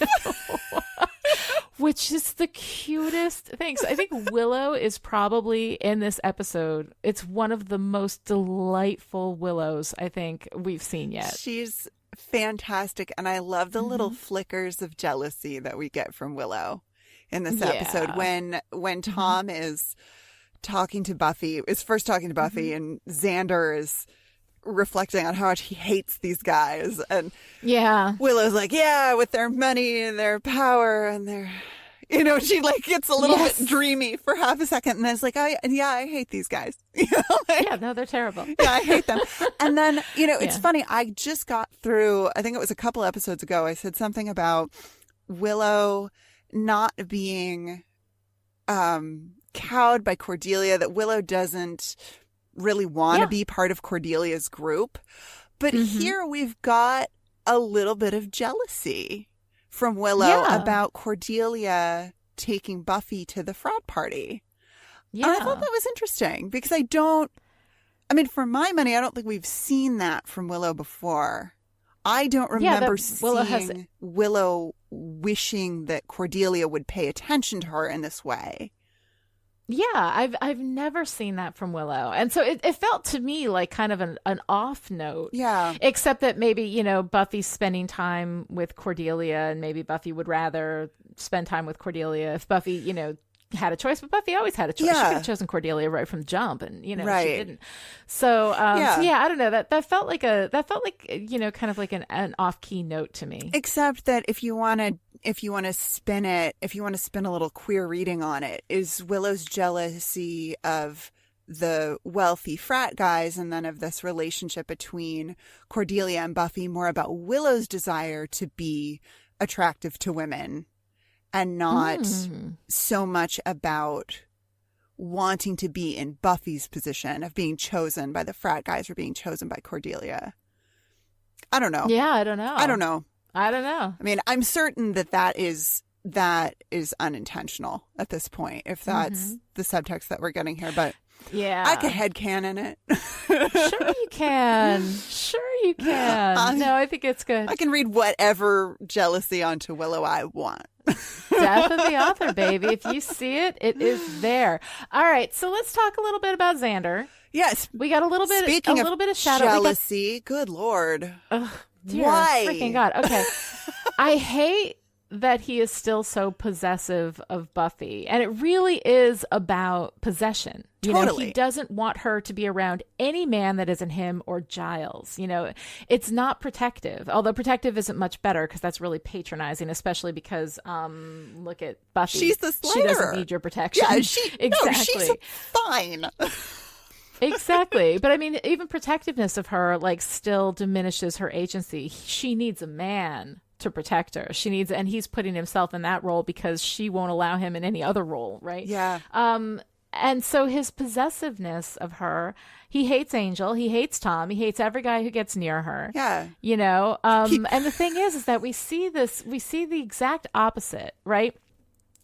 [SPEAKER 3] Which is the cutest thing. So I think Willow is probably in this episode. It's one of the most delightful Willows I think we've seen yet.
[SPEAKER 2] She's fantastic. And I love the little flickers of jealousy that we get from Willow in this episode. When Tom is talking to Buffy, is first talking to Buffy, and Xander is reflecting on how much he hates these guys, and Willow's like, yeah, with their money and their power and their, she like gets a little bit dreamy for half a second, and then it's like, I hate these guys.
[SPEAKER 3] No, they're terrible.
[SPEAKER 2] Yeah, I hate them. And then it's funny, I just got through, I think it was a couple episodes ago, I said something about Willow not being cowed by Cordelia, that Willow doesn't really want to be part of Cordelia's group. But here we've got a little bit of jealousy from Willow about Cordelia taking Buffy to the frat party. Yeah. And I thought that was interesting because for my money, I don't think we've seen that from Willow before. I don't remember seeing Willow wishing that Cordelia would pay attention to her in this way.
[SPEAKER 3] Yeah, I've never seen that from Willow. And so it felt to me like kind of an off note. Yeah. Except that maybe, Buffy's spending time with Cordelia, and maybe Buffy would rather spend time with Cordelia if Buffy, had a choice. But Buffy always had a choice. Yeah. She could have chosen Cordelia right from jump, and she didn't. So I don't know. That felt like kind of like an off-key note to me.
[SPEAKER 2] Except that if you want to spin a little queer reading on it, is Willow's jealousy of the wealthy frat guys and then of this relationship between Cordelia and Buffy more about Willow's desire to be attractive to women and not so much about wanting to be in Buffy's position of being chosen by the frat guys or being chosen by Cordelia? I don't know.
[SPEAKER 3] Yeah, I don't know.
[SPEAKER 2] I don't know.
[SPEAKER 3] I mean,
[SPEAKER 2] I'm certain that is unintentional at this point, if that's the subtext that we're getting here. But I could headcanon it.
[SPEAKER 3] Sure you can. No, I think it's good.
[SPEAKER 2] I can read whatever jealousy onto Willow I want.
[SPEAKER 3] Death of the author, baby. If you see it, it is there. All right, so let's talk a little bit about Xander.
[SPEAKER 2] Yes,
[SPEAKER 3] we got a little bit of shadow
[SPEAKER 2] jealousy. Good Lord.
[SPEAKER 3] Dear
[SPEAKER 2] Why?
[SPEAKER 3] Freaking God. Okay. I hate that he is still so possessive of Buffy. And it really is about possession. He doesn't want her to be around any man that isn't him or Giles. It's not protective, although protective isn't much better because that's really patronizing, especially because look at Buffy.
[SPEAKER 2] She's the Slayer.
[SPEAKER 3] She doesn't need your protection.
[SPEAKER 2] Yeah,
[SPEAKER 3] exactly.
[SPEAKER 2] No, she's fine.
[SPEAKER 3] Exactly. But even protectiveness of her still diminishes her agency. She needs a man to protect her. And he's putting himself in that role because she won't allow him in any other role, right?
[SPEAKER 2] Yeah.
[SPEAKER 3] And so his possessiveness of her, he hates Angel, he hates Tom, he hates every guy who gets near her.
[SPEAKER 2] Yeah.
[SPEAKER 3] And the thing is that we see the exact opposite, right?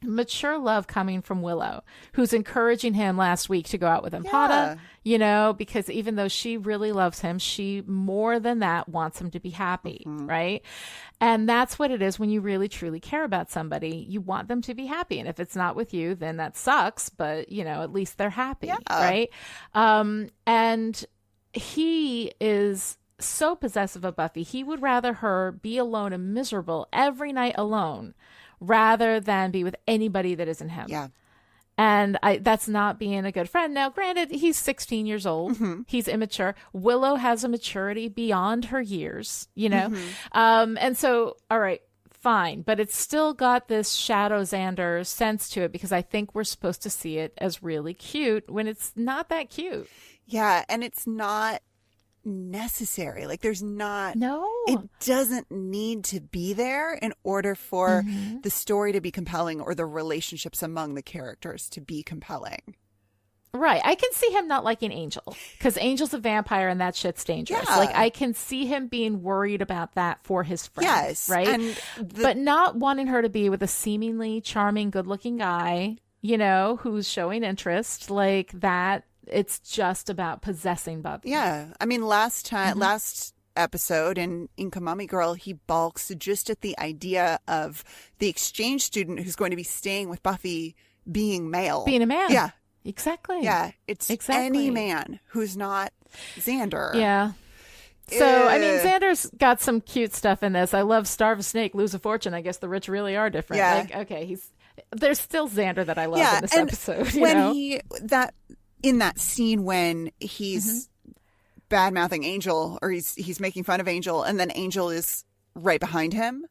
[SPEAKER 3] Mature love coming from Willow, who's encouraging him last week to go out with Empada, because even though she really loves him, she more than that wants him to be happy, right? And that's what it is when you really truly care about somebody. You want them to be happy. And if it's not with you, then that sucks, but at least they're happy, right? And he is so possessive of Buffy. He would rather her be alone and miserable every night alone rather than be with anybody that isn't him.
[SPEAKER 2] Yeah.
[SPEAKER 3] And that's not being a good friend. Now, granted, he's 16 years old. He's immature. Willow has a maturity beyond her years, And so, all right, fine. But it's still got this Shadow Xander sense to it because I think we're supposed to see it as really cute when it's not that cute.
[SPEAKER 2] Yeah, and it's not necessary.
[SPEAKER 3] No,
[SPEAKER 2] it doesn't need to be there in order for the story to be compelling or the relationships among the characters to be compelling.
[SPEAKER 3] Right. I can see him not liking Angel because Angel's a vampire and that shit's dangerous.
[SPEAKER 2] Yeah.
[SPEAKER 3] I can see him being worried about that for his friend.
[SPEAKER 2] Yes.
[SPEAKER 3] Right. But not wanting her to be with a seemingly charming, good looking guy, who's showing interest like that. It's just about possessing Buffy.
[SPEAKER 2] Yeah. I mean, last episode in Inca Mummy Girl, he balks just at the idea of the exchange student who's going to be staying with Buffy being male.
[SPEAKER 3] Being a man.
[SPEAKER 2] Yeah.
[SPEAKER 3] Exactly.
[SPEAKER 2] Yeah. It's any man who's not Xander.
[SPEAKER 3] Yeah. So, I mean, Xander's got some cute stuff in this. I love starve a snake, lose a fortune. I guess the rich really are different.
[SPEAKER 2] Yeah.
[SPEAKER 3] Like, okay, there's still Xander that I love in this episode.
[SPEAKER 2] In that scene when he's bad mouthing Angel, or he's making fun of Angel, and then Angel is right behind him,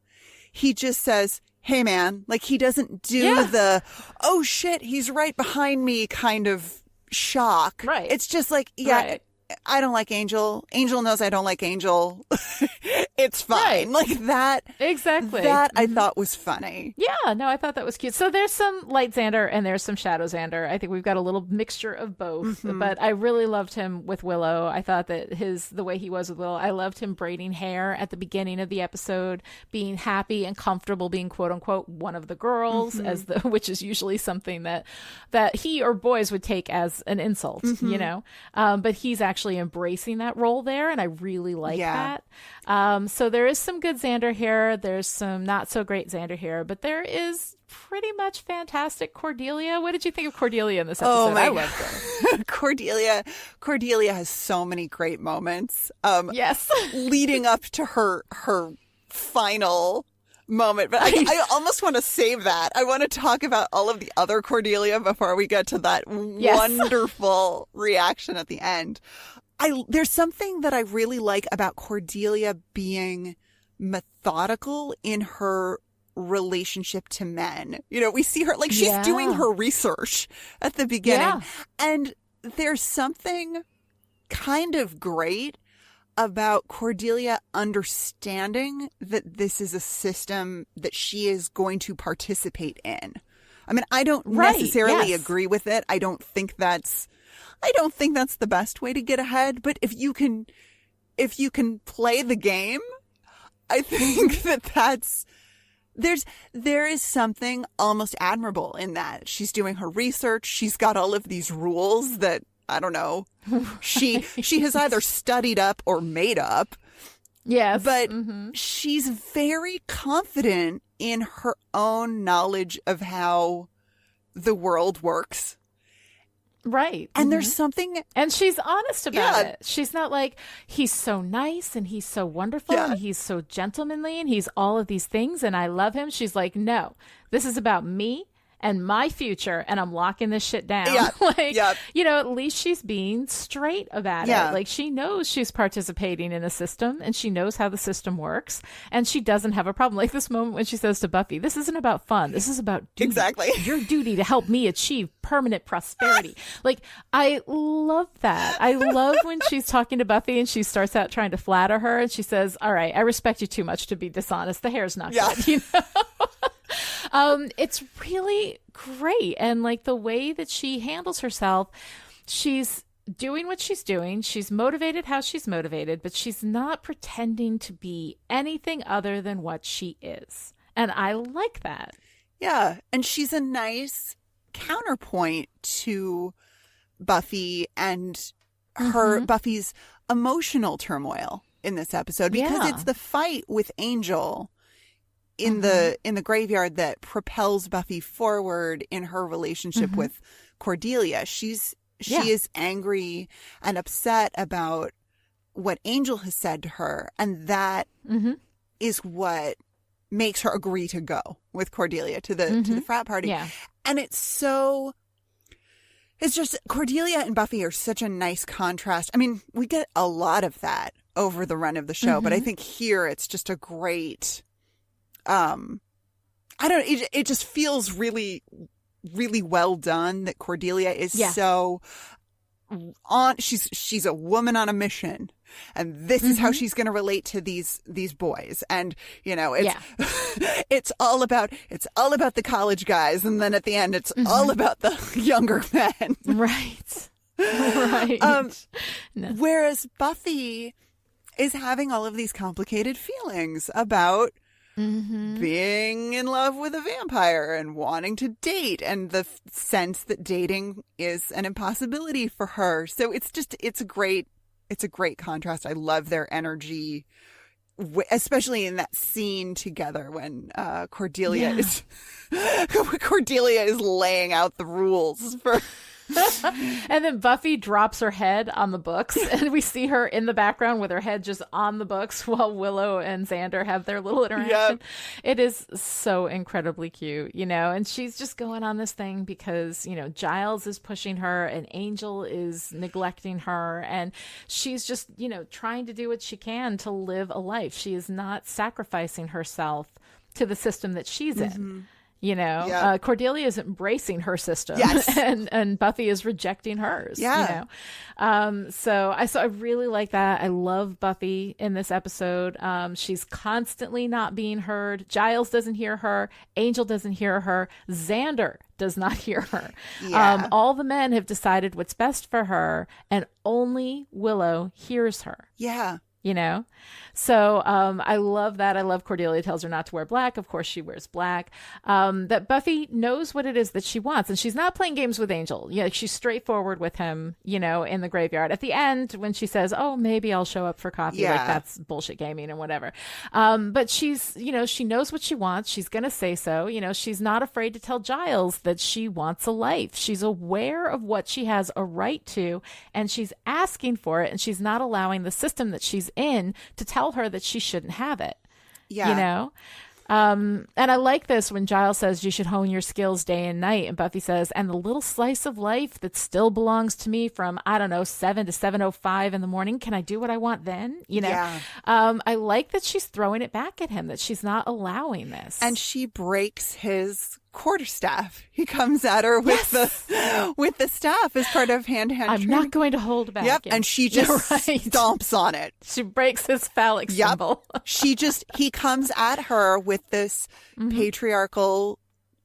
[SPEAKER 2] he just says, "Hey man," like he doesn't do the "oh shit, he's right behind me" kind of shock.
[SPEAKER 3] Right.
[SPEAKER 2] It's just like, yeah, I don't like Angel. Angel knows I don't like Angel. It's fine.
[SPEAKER 3] Right.
[SPEAKER 2] Like that.
[SPEAKER 3] Exactly.
[SPEAKER 2] That I thought was funny.
[SPEAKER 3] Yeah, no, I thought that was cute. So there's some light Xander and there's some shadow Xander. I think we've got a little mixture of both. But I really loved him with Willow. I thought that the way he was with Willow, I loved him braiding hair at the beginning of the episode, being happy and comfortable being quote unquote one of the girls, which is usually something that he or boys would take as an insult, you know. But he's actually embracing that role there, and I really like that. So there is some good Xander here. There's some not so great Xander here, but there is pretty much fantastic Cordelia. What did you think of Cordelia in this episode?
[SPEAKER 2] Oh my
[SPEAKER 3] I loved her.
[SPEAKER 2] Cordelia has so many great moments.
[SPEAKER 3] Yes.
[SPEAKER 2] Leading up to her final moment, but I almost want to save that. I want to talk about all of the other Cordelia before we get to that wonderful reaction at the end. There's something that I really like about Cordelia being methodical in her relationship to men. You know, we see her like she's doing her research at the beginning, and there's something kind of great about Cordelia understanding that this is a system that she is going to participate in. I mean, I don't necessarily agree with it. I don't think that's the best way to get ahead, but if you can play the game, I think there is something almost admirable in that. She's doing her research. She's got all of these rules that, I don't know, she has either studied up or made up.
[SPEAKER 3] Yes.
[SPEAKER 2] But she's very confident in her own knowledge of how the world works.
[SPEAKER 3] Right.
[SPEAKER 2] And there's something...
[SPEAKER 3] And she's honest about it. She's not like, he's so nice and he's so wonderful and he's so gentlemanly and he's all of these things and I love him. She's like, no, this is about me and my future, and I'm locking this shit down. Yeah. You know, at least she's being straight about it. Like, she knows she's participating in a system, and she knows how the system works, and she doesn't have a problem. Like this moment when she says to Buffy, this isn't about fun. This is about duty.
[SPEAKER 2] Exactly.
[SPEAKER 3] Your duty to help me achieve permanent prosperity. Like, I love that. I love when she's talking to Buffy, and she starts out trying to flatter her, and she says, all right, I respect you too much to be dishonest. The hair's not good, you know? It's really great. And like the way that she handles herself, she's doing what she's doing. She's motivated how she's motivated, but she's not pretending to be anything other than what she is. And I like that.
[SPEAKER 2] Yeah. And she's a nice counterpoint to Buffy and Buffy's emotional turmoil in this episode, because it's the fight with Angel in the graveyard that propels Buffy forward in her relationship with Cordelia. She is angry and upset about what Angel has said to her, and that is what makes her agree to go with Cordelia to the frat party. Yeah. And it's just Cordelia and Buffy are such a nice contrast. I mean, we get a lot of that over the run of the show, but I think here it's just a great it just feels really, really well done that Cordelia is so on. She's a woman on a mission, and this is how she's going to relate to these boys. And you know, it's all about the college guys, and then at the end, it's all about the younger men.
[SPEAKER 3] Right. Right.
[SPEAKER 2] Whereas Buffy is having all of these complicated feelings about being in love with a vampire and wanting to date, and the sense that dating is an impossibility for her. So it's a great It's a great contrast. I love their energy, especially in that scene together when Cordelia is laying out the rules for.
[SPEAKER 3] And then Buffy drops her head on the books, and we see her in the background with her head just on the books while Willow and Xander have their little interaction. Yep. It is so incredibly cute, and she's just going on this thing because, Giles is pushing her and Angel is neglecting her, and she's just, trying to do what she can to live a life. She is not sacrificing herself to the system that she's in. Cordelia is embracing her system, yes. and Buffy is rejecting hers. Yeah. So I really like that. I love Buffy in this episode. She's constantly not being heard. Giles doesn't hear her. Angel doesn't hear her. Xander does not hear her. Yeah. All the men have decided what's best for her, and only Willow hears her.
[SPEAKER 2] Yeah.
[SPEAKER 3] So I love that. I love Cordelia tells her not to wear black. Of course she wears black. That Buffy knows what it is that she wants, and she's not playing games with Angel. She's straightforward with him, in the graveyard. At the end, when she says, oh, maybe I'll show up for coffee, like that's bullshit gaming and whatever. But she's, she knows what she wants. She's going to say so. She's not afraid to tell Giles that she wants a life. She's aware of what she has a right to, and she's asking for it, and she's not allowing the system that she's in to tell her that she shouldn't have it. Yeah. And I like this when Giles says you should hone your skills day and night, and Buffy says, and the little slice of life that still belongs to me from 7 to 7:05 in the morning, can I do what I want then? I like that she's throwing it back at him, that she's not allowing this.
[SPEAKER 2] And she breaks his quarterstaff. He comes at her with the staff as part of hand-to-hand
[SPEAKER 3] I'm not going to hold back.
[SPEAKER 2] Yep. And she just stomps on it.
[SPEAKER 3] She breaks his phallic symbol.
[SPEAKER 2] He comes at her with this patriarchal,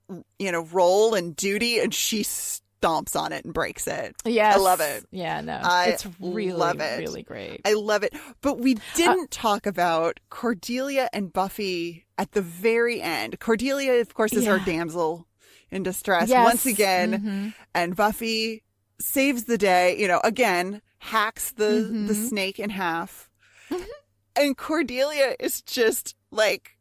[SPEAKER 2] role and duty, and she stomps on it and breaks it.
[SPEAKER 3] Yes.
[SPEAKER 2] I love it.
[SPEAKER 3] Yeah, no. It's really great.
[SPEAKER 2] I love it. But we didn't talk about Cordelia and Buffy at the very end. Cordelia, of course, is our damsel in distress once again. And Buffy saves the day, again, hacks the snake in half. And Cordelia is just like,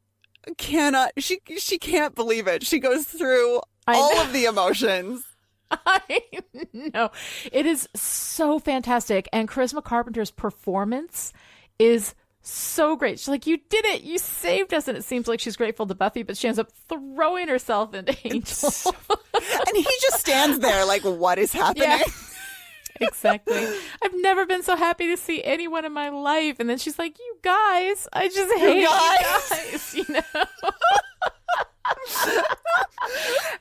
[SPEAKER 2] she can't believe it. She goes through all of the emotions.
[SPEAKER 3] I know. It is so fantastic. And Charisma Carpenter's performance is so great. She's like, you did it. You saved us. And it seems like she's grateful to Buffy, but she ends up throwing herself into Angel.
[SPEAKER 2] And he just stands there like, what is happening?
[SPEAKER 3] Yeah. Exactly. I've never been so happy to see anyone in my life. And then she's like, you guys, I just hate you guys,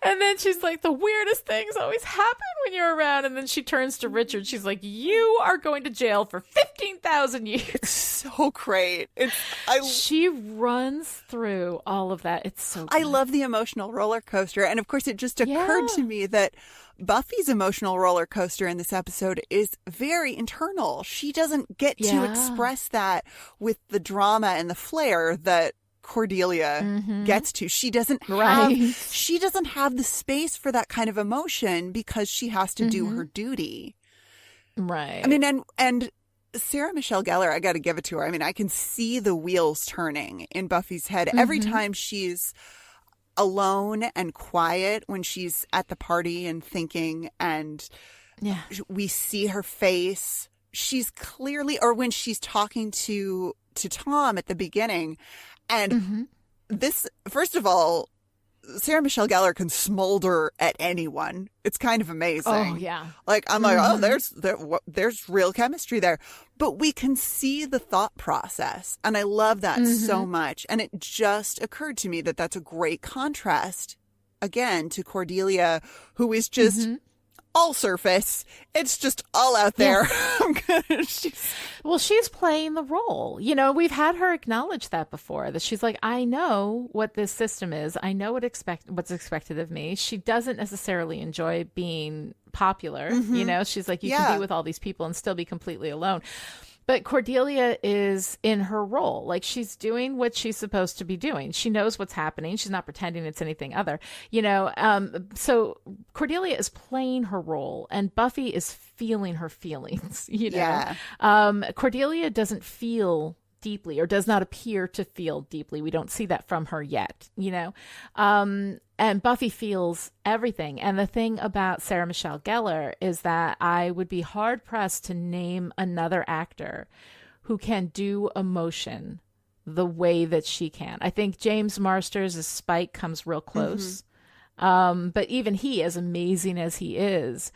[SPEAKER 3] And then she's like, the weirdest things always happen when you're around. And then she turns to Richard. She's like, you are going to jail for 15,000 years.
[SPEAKER 2] It's so great.
[SPEAKER 3] She runs through all of that. It's so good.
[SPEAKER 2] I love the emotional roller coaster. And of course, it just occurred to me that Buffy's emotional roller coaster in this episode is very internal. She doesn't get to express that with the drama and the flair that Cordelia gets to. She doesn't have the space for that kind of emotion because she has to do her duty.
[SPEAKER 3] Right.
[SPEAKER 2] I mean, and Sarah Michelle Gellar, I got to give it to her. I mean, I can see the wheels turning in Buffy's head every time she's alone and quiet, when she's at the party and thinking, and we see her face. She's clearly, or when she's talking to Tom at the beginning. And this, first of all, Sarah Michelle Gellar can smolder at anyone. It's kind of amazing. Oh,
[SPEAKER 3] yeah.
[SPEAKER 2] Like, I'm like, oh, there's real chemistry there. But we can see the thought process. And I love that so much. And it just occurred to me that that's a great contrast, again, to Cordelia, who is just all surface. It's just all out there.
[SPEAKER 3] She's playing the role. We've had her acknowledge that before, that she's like, I know what this system is. I know what's expected of me. She doesn't necessarily enjoy being popular. She's like, you can be with all these people and still be completely alone. But Cordelia is in her role. Like, she's doing what she's supposed to be doing. She knows what's happening. She's not pretending it's anything other, so Cordelia is playing her role and Buffy is feeling her feelings,
[SPEAKER 2] Yeah.
[SPEAKER 3] Cordelia doesn't feel deeply, or does not appear to feel deeply. We don't see that from her yet, and Buffy feels everything. And the thing about Sarah Michelle Gellar is that I would be hard pressed to name another actor who can do emotion the way that she can. I think James Marsters as Spike comes real close. But even he, as amazing as he is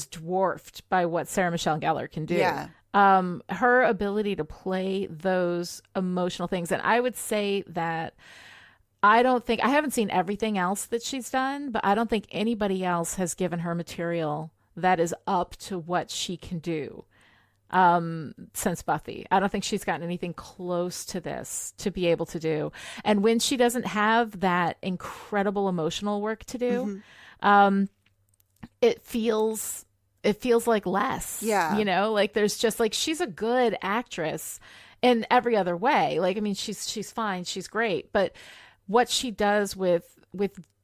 [SPEAKER 3] dwarfed by what Sarah Michelle Gellar can do.
[SPEAKER 2] Yeah.
[SPEAKER 3] Her ability to play those emotional things. And I would say that I haven't seen everything else that she's done, but I don't think anybody else has given her material that is up to what she can do since Buffy. I don't think she's gotten anything close to this to be able to do. And when she doesn't have that incredible emotional work to do, it feels like less.
[SPEAKER 2] Yeah.
[SPEAKER 3] Like there's just like, she's a good actress in every other way. Like, I mean, she's fine, she's great, but what she does with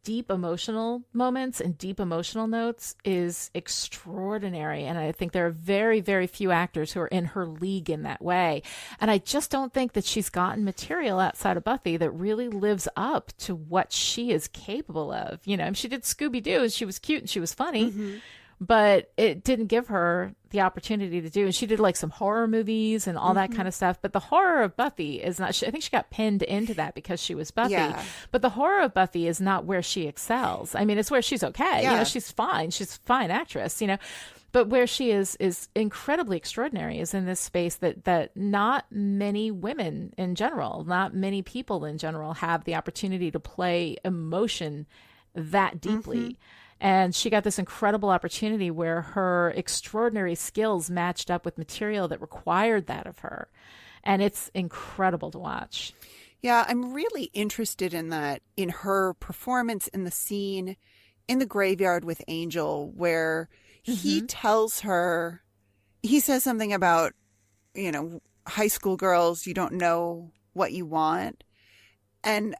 [SPEAKER 3] deep emotional moments and deep emotional notes is extraordinary. And I think there are very, very few actors who are in her league in that way. And I just don't think that she's gotten material outside of Buffy that really lives up to what she is capable of. She did Scooby-Doo and she was cute and she was funny, but it didn't give her the opportunity to do. And she did like some horror movies and all that kind of stuff. But the horror of Buffy is not, I think she got pinned into that because she was Buffy. Yeah. But the horror of Buffy is not where she excels. I mean, it's where she's okay.
[SPEAKER 2] Yeah.
[SPEAKER 3] She's fine. She's a fine actress, But where she is incredibly extraordinary is in this space that not many women in general, not many people in general have the opportunity to play emotion that deeply. And she got this incredible opportunity where her extraordinary skills matched up with material that required that of her. And it's incredible to watch.
[SPEAKER 2] Yeah, I'm really interested in that, in her performance in the scene in the graveyard with Angel, where he tells her, he says something about, high school girls, you don't know what you want. And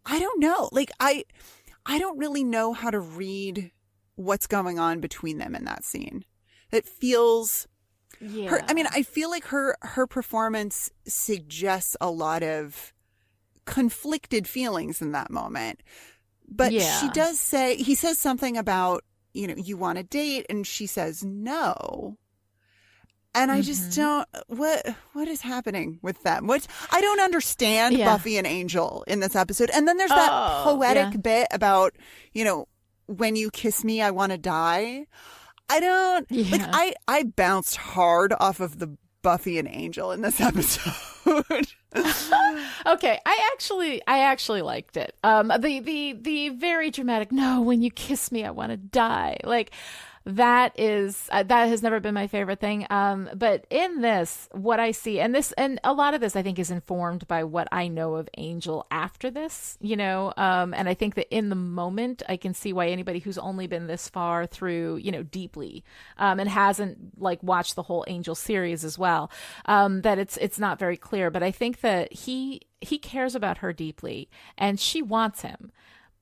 [SPEAKER 2] I don't know, I don't really know how to read what's going on between them in that scene. It feels, I feel like her performance suggests a lot of conflicted feelings in that moment. But she does say, he says something about, you want a date, and she says no. And I just don't, what is happening with them? I don't understand Buffy and Angel in this episode. And then there's that poetic bit about, when you kiss me, I want to die. I don't, I bounced hard off of the Buffy and Angel in this episode.
[SPEAKER 3] Okay, I actually liked it. The very dramatic, no, when you kiss me, I want to die. That has never been my favorite thing. But in this, what I see, and a lot of this, I think, is informed by what I know of Angel after this, and I think that in the moment, I can see why anybody who's only been this far through, deeply, and hasn't watched the whole Angel series as well, that it's not very clear. But I think that he cares about her deeply and she wants him,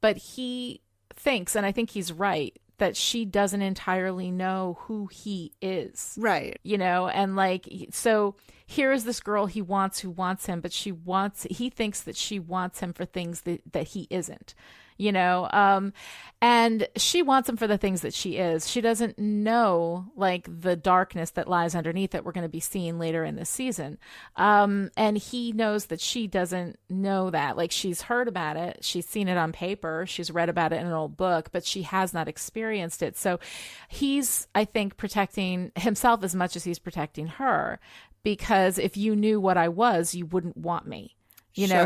[SPEAKER 3] but he thinks, and I think he's right, that she doesn't entirely know who he is. Right. And so here is this girl who wants him, but he thinks that she wants him for things that he isn't, and she wants him for the things that she is. She doesn't know the darkness that lies underneath that we're going to be seeing later in this season. And he knows that she doesn't know that. She's heard about it. She's seen it on paper. She's read about it in an old book, but she has not experienced it. So he's, I think, protecting himself as much as he's protecting her, because if you knew what I was, you wouldn't want me.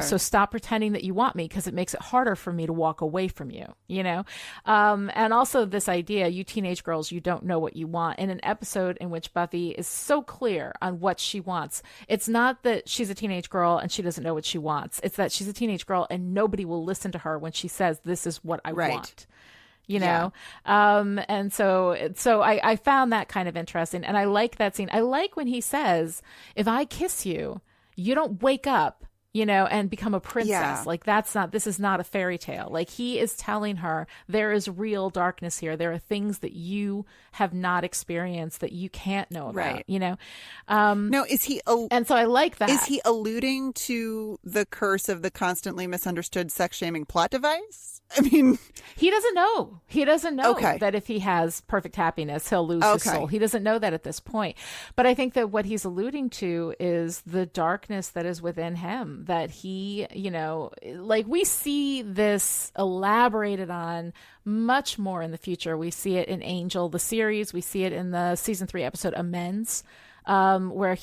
[SPEAKER 3] So stop pretending that you want me, because it makes it harder for me to walk away from you, and also this idea, you teenage girls, you don't know what you want, in an episode in which Buffy is so clear on what she wants. It's not that she's a teenage girl and she doesn't know what she wants. It's that she's a teenage girl and nobody will listen to her when she says, this is what I want. you know? And so I found that kind of interesting. And I like that scene. I like when he says, if I kiss you, you don't wake up, you know, and become a princess.
[SPEAKER 2] Yeah.
[SPEAKER 3] Like this is not a fairy tale. Like he is telling her there is real darkness here. There are things that you have not experienced that you can't know about,
[SPEAKER 2] Right.
[SPEAKER 3] you know?
[SPEAKER 2] No, is he,
[SPEAKER 3] And so I like that.
[SPEAKER 2] is he alluding to the curse of the constantly misunderstood sex shaming plot device? I mean,
[SPEAKER 3] He doesn't know. He doesn't know
[SPEAKER 2] Okay.
[SPEAKER 3] that if he has perfect happiness, he'll lose his
[SPEAKER 2] Okay.
[SPEAKER 3] soul. He doesn't know that at this point. But I think that what he's alluding to is the darkness that is within him, that he, you know, like we see this elaborated on much more in the future. We see it in Angel, the series. We see it in the season 3 episode Amends, where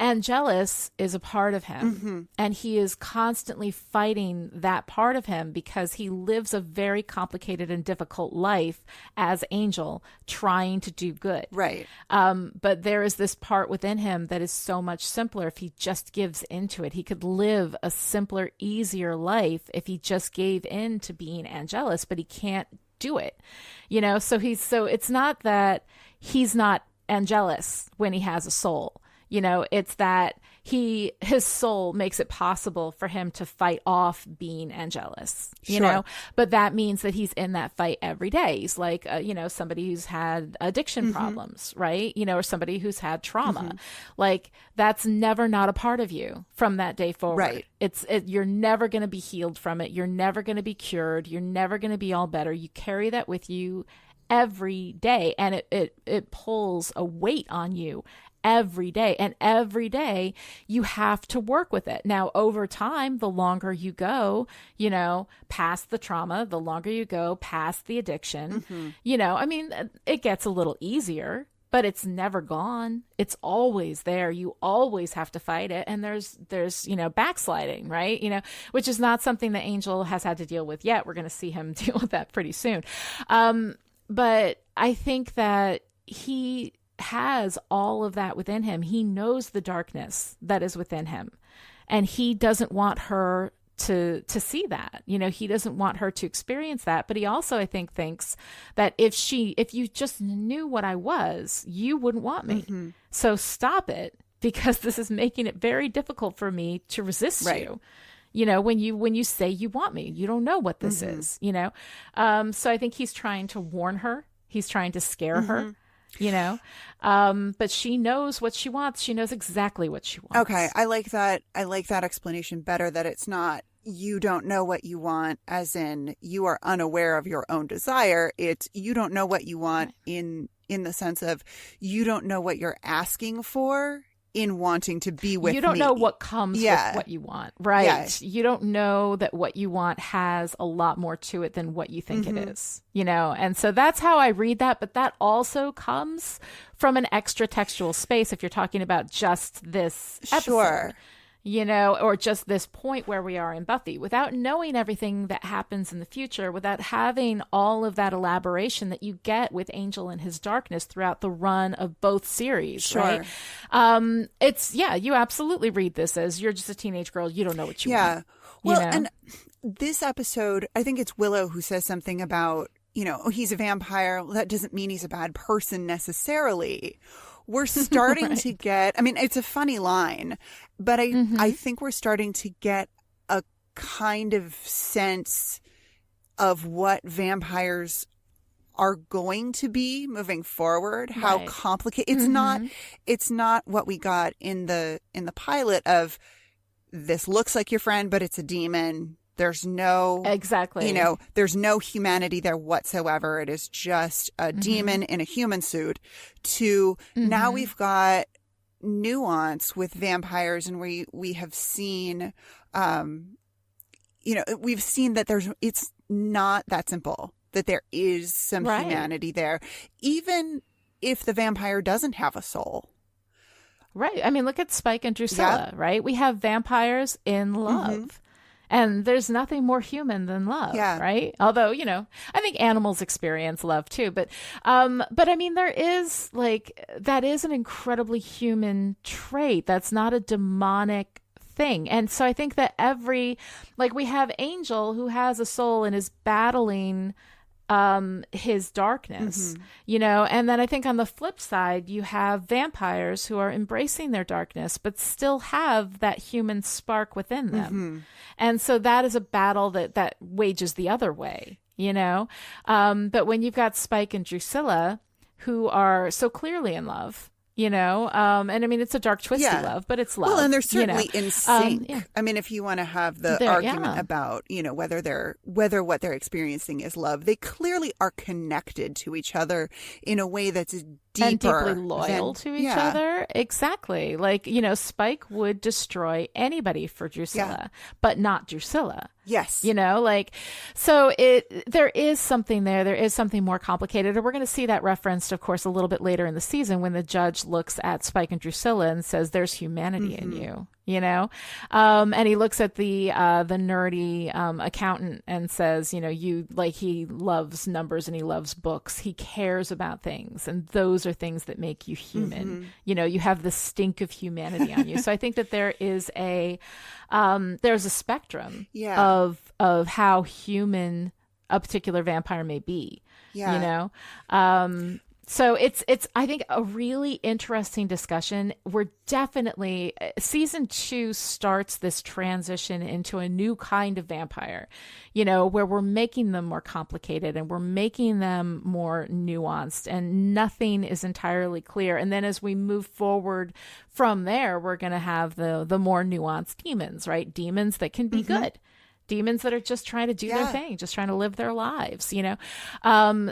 [SPEAKER 3] Angelus is a part of him, and he is constantly fighting that part of him because he lives a very complicated and difficult life as Angel, trying to do good.
[SPEAKER 2] right.
[SPEAKER 3] But there is this part within him that is so much simpler if he just gives into it. He could live a simpler, easier life if he just gave in to being Angelus, but he can't do it. You know, so it's not that he's not Angelus when he has a soul. You know, it's that his soul makes it possible for him to fight off being Angelus, you
[SPEAKER 2] Sure.
[SPEAKER 3] know, but that means that he's in that fight every day. He's like, you know, somebody who's had addiction problems, right? You know, or somebody who's had trauma. Like that's never not a part of you from that day forward.
[SPEAKER 2] Right.
[SPEAKER 3] You're never going to be healed from it. You're never going to be cured. You're never going to be all better. You carry that with you every day, and it pulls a weight on you every day, and every day you have to work with it. Now over time, the longer you go, you know, past the trauma, the longer you go past the addiction, you know, I mean, it gets a little easier, but it's never gone. It's always there. You always have to fight it. And there's, you know, backsliding, right? You know, which is not something that Angel has had to deal with yet. We're going to see him deal with that pretty soon. But I think that he has all of that within him. He knows the darkness that is within him, and he doesn't want her to see that. You know, he doesn't want her to experience that. But he also, I think, thinks that if you just knew what I was, you wouldn't want me. So stop it, because this is making it very difficult for me to resist you. You know, when you say you want me, you don't know what this is, you know? So I think he's trying to warn her. He's trying to scare her, you know? But she knows what she wants. She knows exactly what she wants.
[SPEAKER 2] Okay. I like that. I like that explanation better, that it's not you don't know what you want as in you are unaware of your own desire. It's you don't know what you want in the sense of you don't know what you're asking for in wanting to be with me.
[SPEAKER 3] You don't know what comes with what you want, right?
[SPEAKER 2] Yeah.
[SPEAKER 3] You don't know that what you want has a lot more to it than what you think it is, you know? And so that's how I read that. But that also comes from an extra textual space if you're talking about just this episode.
[SPEAKER 2] Sure.
[SPEAKER 3] You know, or just this point where we are in Buffy, without knowing everything that happens in the future, without having all of that elaboration that you get with Angel and his darkness throughout the run of both series, right? You absolutely read this as you're just a teenage girl. You don't know what you want.
[SPEAKER 2] Well,
[SPEAKER 3] you know?
[SPEAKER 2] and this episode, I think it's Willow who says something about, you know, oh, he's a vampire. Well, that doesn't mean he's a bad person necessarily. We're starting to get, I mean, it's a funny line, but I think we're starting to get a kind of sense of what vampires are going to be moving forward, how complicated. It's not what we got in the pilot of this looks like your friend, but it's a demon. There's no, you know, there's no humanity there whatsoever. It is just a demon in a human suit. To now we've got nuance with vampires, and we have seen, you know, we've seen that it's not that simple, that there is some humanity there, even if the vampire doesn't have a soul.
[SPEAKER 3] Right. I mean, look at Spike and Drusilla, right? We have vampires in love. And there's nothing more human than love, right? Although, you know, I think animals experience love too. But I mean, there is that is an incredibly human trait. That's not a demonic thing. And so I think that we have Angel who has a soul and is battling his darkness, you know. And then I think on the flip side, you have vampires who are embracing their darkness, but still have that human spark within them. And so that is a battle that wages the other way, you know. But when you've got Spike and Drusilla, who are so clearly in love, you know, and I mean, it's a dark, twisty love, but it's love.
[SPEAKER 2] Well, and they're certainly
[SPEAKER 3] you know?
[SPEAKER 2] in sync. I mean, if you want to have the argument about, you know, whether what they're experiencing is love, they clearly are connected to each other in a way that's deeper
[SPEAKER 3] and deeply loyal to each other. Exactly. Like, you know, Spike would destroy anybody for Drusilla, but not Drusilla.
[SPEAKER 2] Yes.
[SPEAKER 3] You know, like, so there is something there. There is something more complicated. And we're going to see that referenced, of course, a little bit later in the season when the judge looks at Spike and Drusilla and says, there's humanity in you, you know? And he looks at the nerdy accountant and says, you know, he loves numbers and he loves books. He cares about things. And those are things that make you human. You know, you have the stink of humanity on you. So I think that there is there's a spectrum of how human a particular vampire may be, you know? So it's I think a really interesting discussion. We're definitely, season 2 starts this transition into a new kind of vampire, you know, where we're making them more complicated and we're making them more nuanced and nothing is entirely clear. And then as we move forward from there, we're going to have the more nuanced demons, right? Demons that can be good. Demons that are just trying to do their thing, just trying to live their lives, you know?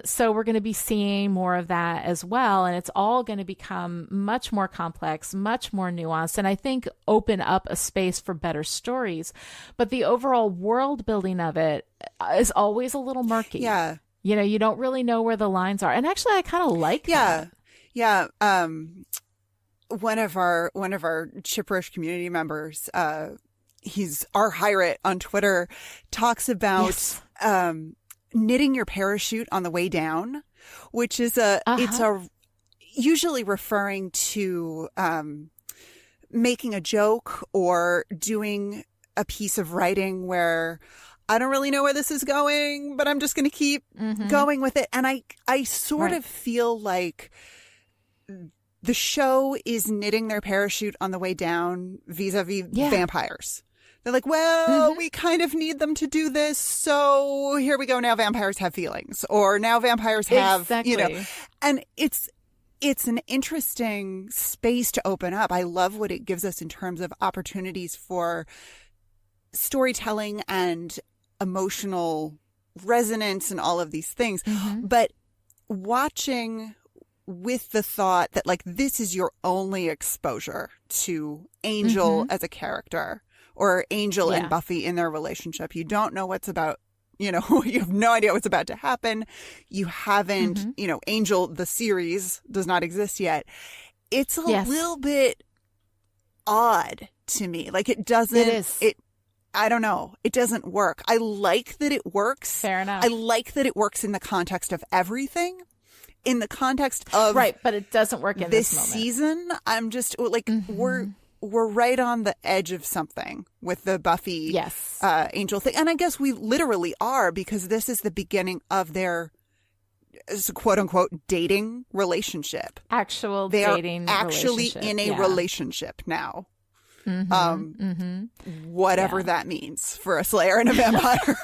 [SPEAKER 3] So we're going to be seeing more of that as well. And it's all going to become much more complex, much more nuanced, and I think open up a space for better stories. But the overall world building of it is always a little murky. Yeah. You know, you don't really know where the lines are. And actually, I kind of like that.
[SPEAKER 2] Yeah. One of our Chipperish community members, he's our Hirate on Twitter, talks about knitting your parachute on the way down, which is it's usually referring to making a joke or doing a piece of writing where I don't really know where this is going, but I'm just going to keep going with it. And I sort of feel like the show is knitting their parachute on the way down vis-a-vis vampires. They're like, well, we kind of need them to do this. So here we go. Now vampires have feelings, or now vampires have, you know, and it's an interesting space to open up. I love what it gives us in terms of opportunities for storytelling and emotional resonance and all of these things. But watching with the thought that, like, this is your only exposure to Angel as a character, or Angel and Buffy in their relationship. You don't know what's about, you know, you have no idea what's about to happen. You haven't, you know, Angel, the series, does not exist yet. It's a little bit odd to me. Like, it doesn't, I don't know. It doesn't work. I like that it works.
[SPEAKER 3] Fair enough.
[SPEAKER 2] I like that it works in the context of everything. In the context of
[SPEAKER 3] but it doesn't work in this moment.
[SPEAKER 2] Season, I'm just like, we're right on the edge of something with the Buffy Angel thing. And I guess we literally are, because this is the beginning of their quote unquote dating relationship.
[SPEAKER 3] They are
[SPEAKER 2] actually in a relationship now. Whatever that means for a Slayer and a vampire.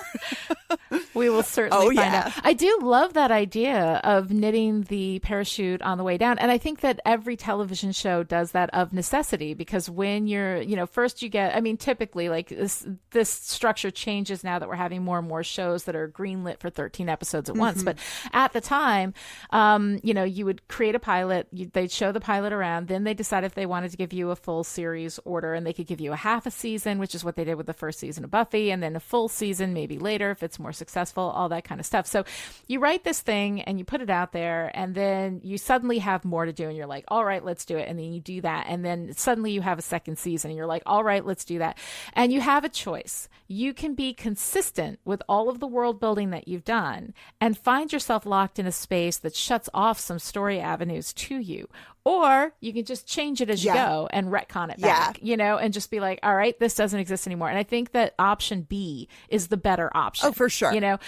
[SPEAKER 3] We will certainly find out. I do love that idea of knitting the parachute on the way down. And I think that every television show does that of necessity, because when you're, you know, first you get, I mean, typically, like, this structure changes now that we're having more and more shows that are greenlit for 13 episodes at once. But at the time, you know, you would create a pilot, they'd show the pilot around, then they decide if they wanted to give you a full series order, and they could give you a half a season, which is what they did with the first season of Buffy, and then a full season maybe later if it's more successful, all that kind of stuff. So you write this thing and you put it out there, and then you suddenly have more to do, and you're like, all right, let's do it. And then you do that, and then suddenly you have a second season and you're like, all right, let's do that. And you have a choice. You can be consistent with all of the world building that you've done and find yourself locked in a space that shuts off some story avenues to you. Or you can just change it as you go and retcon it back, you know, and just be like, all right, this doesn't exist anymore. And I think that option B is the better option.
[SPEAKER 2] Oh, for sure.
[SPEAKER 3] You know,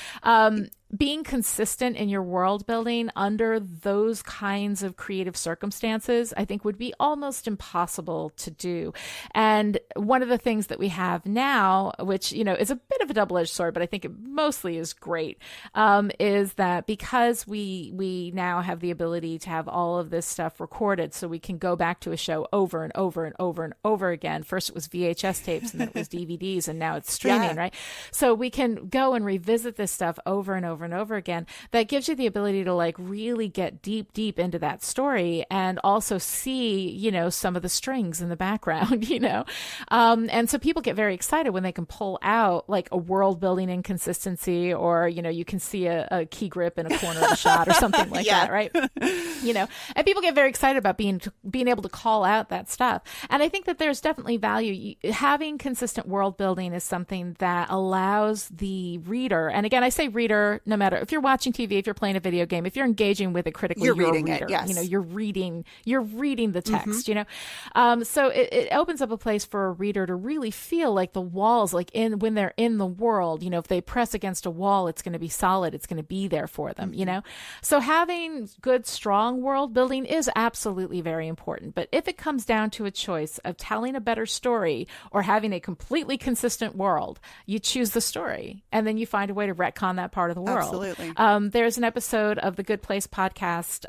[SPEAKER 3] being consistent in your world building under those kinds of creative circumstances, I think would be almost impossible to do. And one of the things that we have now, which, you know, is a bit of a double-edged sword, but I think it mostly is great, is that because we now have the ability to have all of this stuff recorded, so we can go back to a show over and over and over and over again. First it was VHS tapes, and then it was DVDs, and now it's streaming, right? So we can go and revisit this stuff over and over and over again. That gives you the ability to like really get deep into that story and also see, you know, some of the strings in the background, you know? And so people get very excited when they can pull out like a world building inconsistency, or, you know, you can see a key grip in a corner of the shot or something like that, right? You know, and people get very excited about being able to call out that stuff. And I think that there's definitely value. Having consistent world building is something that allows the reader, and again, I say reader, no matter if you're watching TV, if you're playing a video game, if you're engaging with it critically, you're reading a reader. You know, you're reading the text, you know? So it opens up a place for a reader to really feel like the walls, like when they're in the world, you know, if they press against a wall, it's going to be solid. It's going to be there for them, you know? So having good, strong world building is absolutely very important. But if it comes down to a choice of telling a better story or having a completely consistent world, you choose the story, and then you find a way to retcon that part of the world.
[SPEAKER 2] Absolutely.
[SPEAKER 3] There's an episode of the Good Place podcast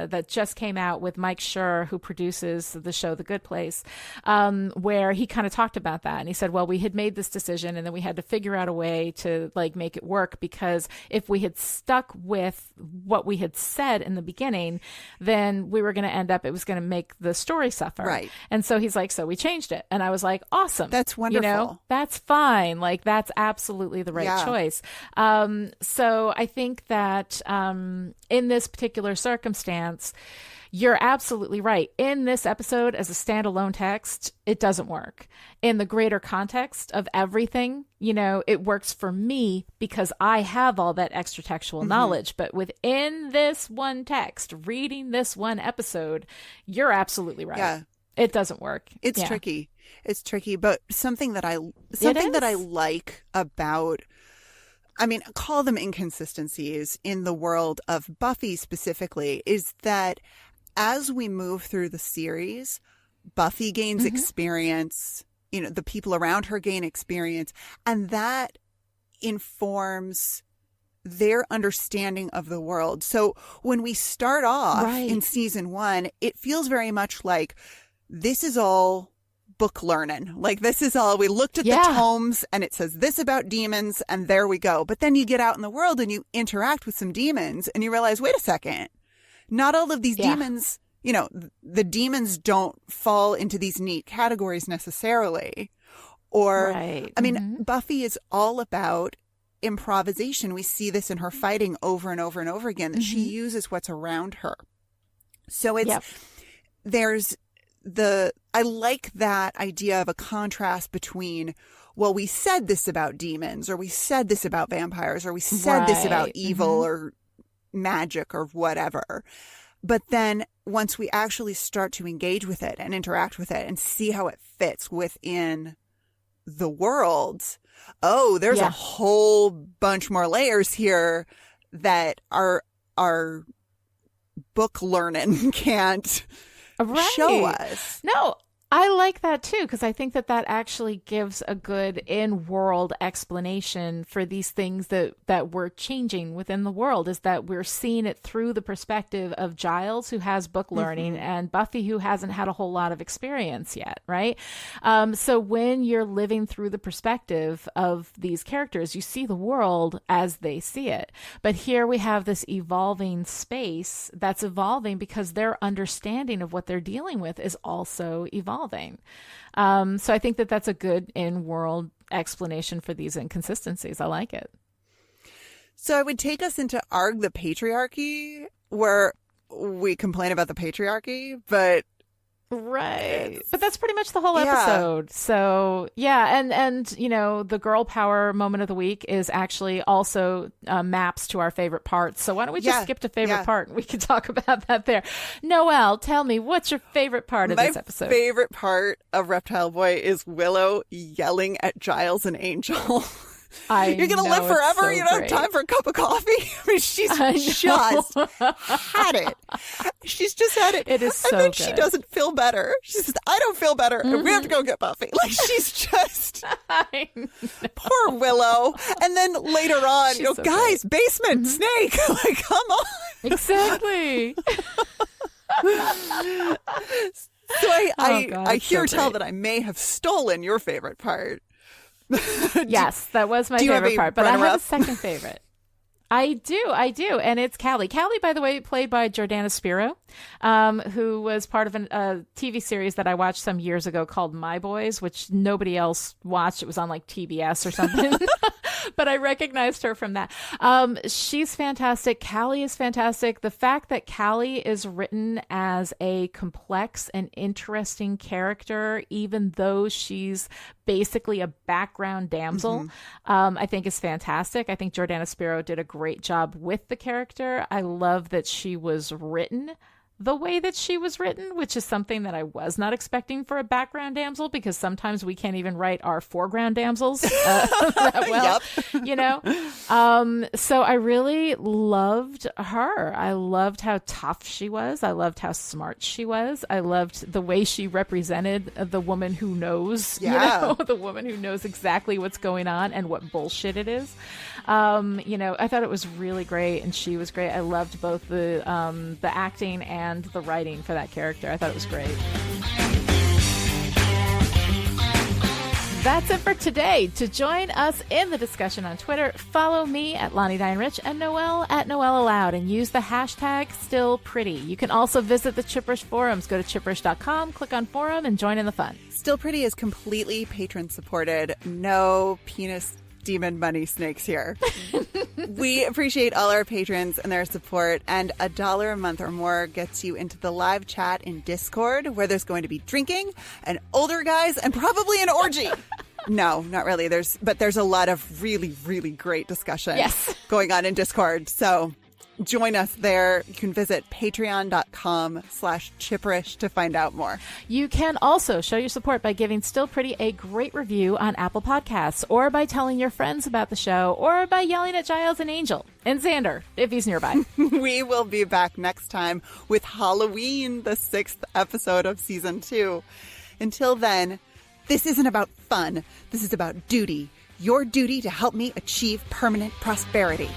[SPEAKER 3] that just came out with Mike Schur, who produces the show The Good Place, where he kind of talked about that. And he said, well, we had made this decision, and then we had to figure out a way to like make it work, because if we had stuck with what we had said in the beginning, then we were going to end up, it was going to make the story suffer.
[SPEAKER 2] Right.
[SPEAKER 3] And so he's like, so we changed it. And I was like, awesome.
[SPEAKER 2] That's wonderful.
[SPEAKER 3] You know, that's fine. Like, that's absolutely the right choice. So I think that in this particular circumstance, you're absolutely right. In this episode, as a standalone text, it doesn't work. In the greater context of everything, you know, it works for me because I have all that extra textual knowledge. But within this one text, reading this one episode, you're absolutely right.
[SPEAKER 2] Yeah.
[SPEAKER 3] It doesn't work.
[SPEAKER 2] It's tricky. It's tricky. But something that I like about, I mean, call them inconsistencies in the world of Buffy specifically, is that as we move through the series, Buffy gains experience, you know, the people around her gain experience, and that informs their understanding of the world. So when we start off in season 1, it feels very much like this is all book learning. Like, this is all, we looked at the tomes and it says this about demons and there we go. But then you get out in the world and you interact with some demons and you realize, wait a second, not all of these demons, you know, the demons don't fall into these neat categories necessarily. Or, I mean, Buffy is all about improvisation. We see this in her fighting over and over and over again, that she uses what's around her. So it's, there's I like that idea of a contrast between, well, we said this about demons, or we said this about vampires, or we said this about evil or magic or whatever. But then once we actually start to engage with it and interact with it and see how it fits within the world, oh, there's a whole bunch more layers here that our book learning can't show us.
[SPEAKER 3] No, I like that too, because I think that actually gives a good in-world explanation for these things that we're changing within the world, is that we're seeing it through the perspective of Giles, who has book learning, and Buffy, who hasn't had a whole lot of experience yet, right? So when you're living through the perspective of these characters, you see the world as they see it. But here we have this evolving space that's evolving because their understanding of what they're dealing with is also evolving. So I think that's a good in-world explanation for these inconsistencies. I like it.
[SPEAKER 2] So it would take us into Arg the Patriarchy, where we complain about the patriarchy, but
[SPEAKER 3] but that's pretty much the whole episode. So and you know, the girl power moment of the week is actually also maps to our favorite parts. So why don't we just skip to favorite part and we can talk about that there. Noelle, tell me, what's your favorite part of this episode?
[SPEAKER 2] My favorite part of Reptile Boy is Willow yelling at Giles and Angel. You're going to live forever?
[SPEAKER 3] So
[SPEAKER 2] you don't have time for a cup of coffee? I mean, she's just had it. She's just had it.
[SPEAKER 3] It is so
[SPEAKER 2] And then
[SPEAKER 3] good.
[SPEAKER 2] she doesn't feel better. She says, I don't feel better. And we have to go get Buffy. Like, she's just...
[SPEAKER 3] I know.
[SPEAKER 2] Poor Willow. And then later on,
[SPEAKER 3] She's so
[SPEAKER 2] guys, basement, snake. Like, come on.
[SPEAKER 3] Exactly.
[SPEAKER 2] So
[SPEAKER 3] God,
[SPEAKER 2] I
[SPEAKER 3] it's
[SPEAKER 2] hear
[SPEAKER 3] so
[SPEAKER 2] tell
[SPEAKER 3] great.
[SPEAKER 2] that I may have stolen your favorite part.
[SPEAKER 3] Yes, that was my
[SPEAKER 2] do you have
[SPEAKER 3] favorite
[SPEAKER 2] a
[SPEAKER 3] part, but I have
[SPEAKER 2] runner-up?
[SPEAKER 3] a second favorite. I do, and it's Callie. Callie, by the way, played by Jordana Spiro, who was part of a TV series that I watched some years ago called My Boys, which nobody else watched. It was on like TBS or something, but I recognized her from that. She's fantastic. Callie is fantastic. The fact that Callie is written as a complex and interesting character, even though she's basically a background damsel, I think is fantastic. I think Jordana Spiro did a great job with the character. I love that she was written the way that she was written, which is something that I was not expecting for a background damsel, because sometimes we can't even write our foreground damsels that well, so I really loved her. I loved how tough she was. I loved how smart she was. I loved the way she represented the woman who knows, the woman who knows exactly what's going on and what bullshit it is. I thought it was really great, and she was great. I loved both the acting and the writing for that character. I thought it was great. That's it for today. To join us in the discussion on Twitter, follow me at Lani Diane Rich and Noelle at Noelle Aloud, and use the hashtag StillPretty. You can also visit the Chipperish forums. Go to chipperish.com, click on forum, and join in the fun.
[SPEAKER 2] Still Pretty is completely patron supported. No penis demon money snakes here. We appreciate all our patrons and their support, and $1 a month or more gets you into the live chat in Discord, where there's going to be drinking and older guys and probably an orgy. No, not really. There's a lot of really, really great discussion going on in Discord. So join us there. You can visit patreon.com/chipperish to find out more.
[SPEAKER 3] You can also show your support by giving Still Pretty a great review on Apple Podcasts, or by telling your friends about the show, or by yelling at Giles and Angel and Xander if he's nearby.
[SPEAKER 2] We will be back next time with Halloween, the 6th episode of season 2. Until then, this isn't about fun. This is about duty. Your duty to help me achieve permanent prosperity.